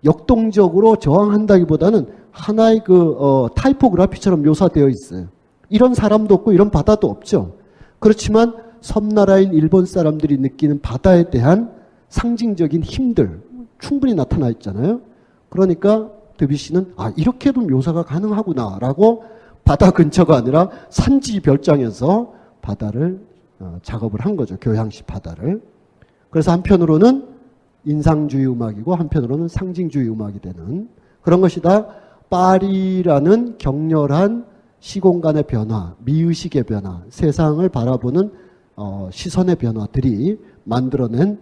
역동적으로 저항한다기보다는 하나의 타이포그라피처럼 묘사되어 있어요. 이런 사람도 없고 이런 바다도 없죠. 그렇지만 섬나라인 일본 사람들이 느끼는 바다에 대한 상징적인 힘들 충분히 나타나 있잖아요. 그러니까 드뷔시는 이렇게도 묘사가 가능하구나라고 바다 근처가 아니라 산지 별장에서 바다를 작업을 한 거죠. 교향시 바다를. 그래서 한편으로는 인상주의 음악이고 한편으로는 상징주의 음악이 되는 그런 것이다. 파리라는 격렬한 시공간의 변화, 미의식의 변화, 세상을 바라보는 시선의 변화들이 만들어낸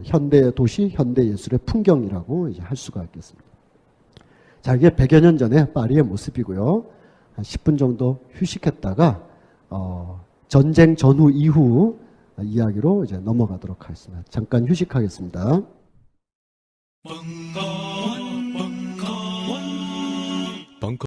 현대 도시, 현대 예술의 풍경이라고 이제 할 수가 있겠습니다. 자, 이게 100여 년 전에 파리의 모습이고요. 한 10분 정도 휴식했다가 전쟁 전후 이후 이야기로 이제 넘어가도록 하겠습니다. 잠깐 휴식하겠습니다.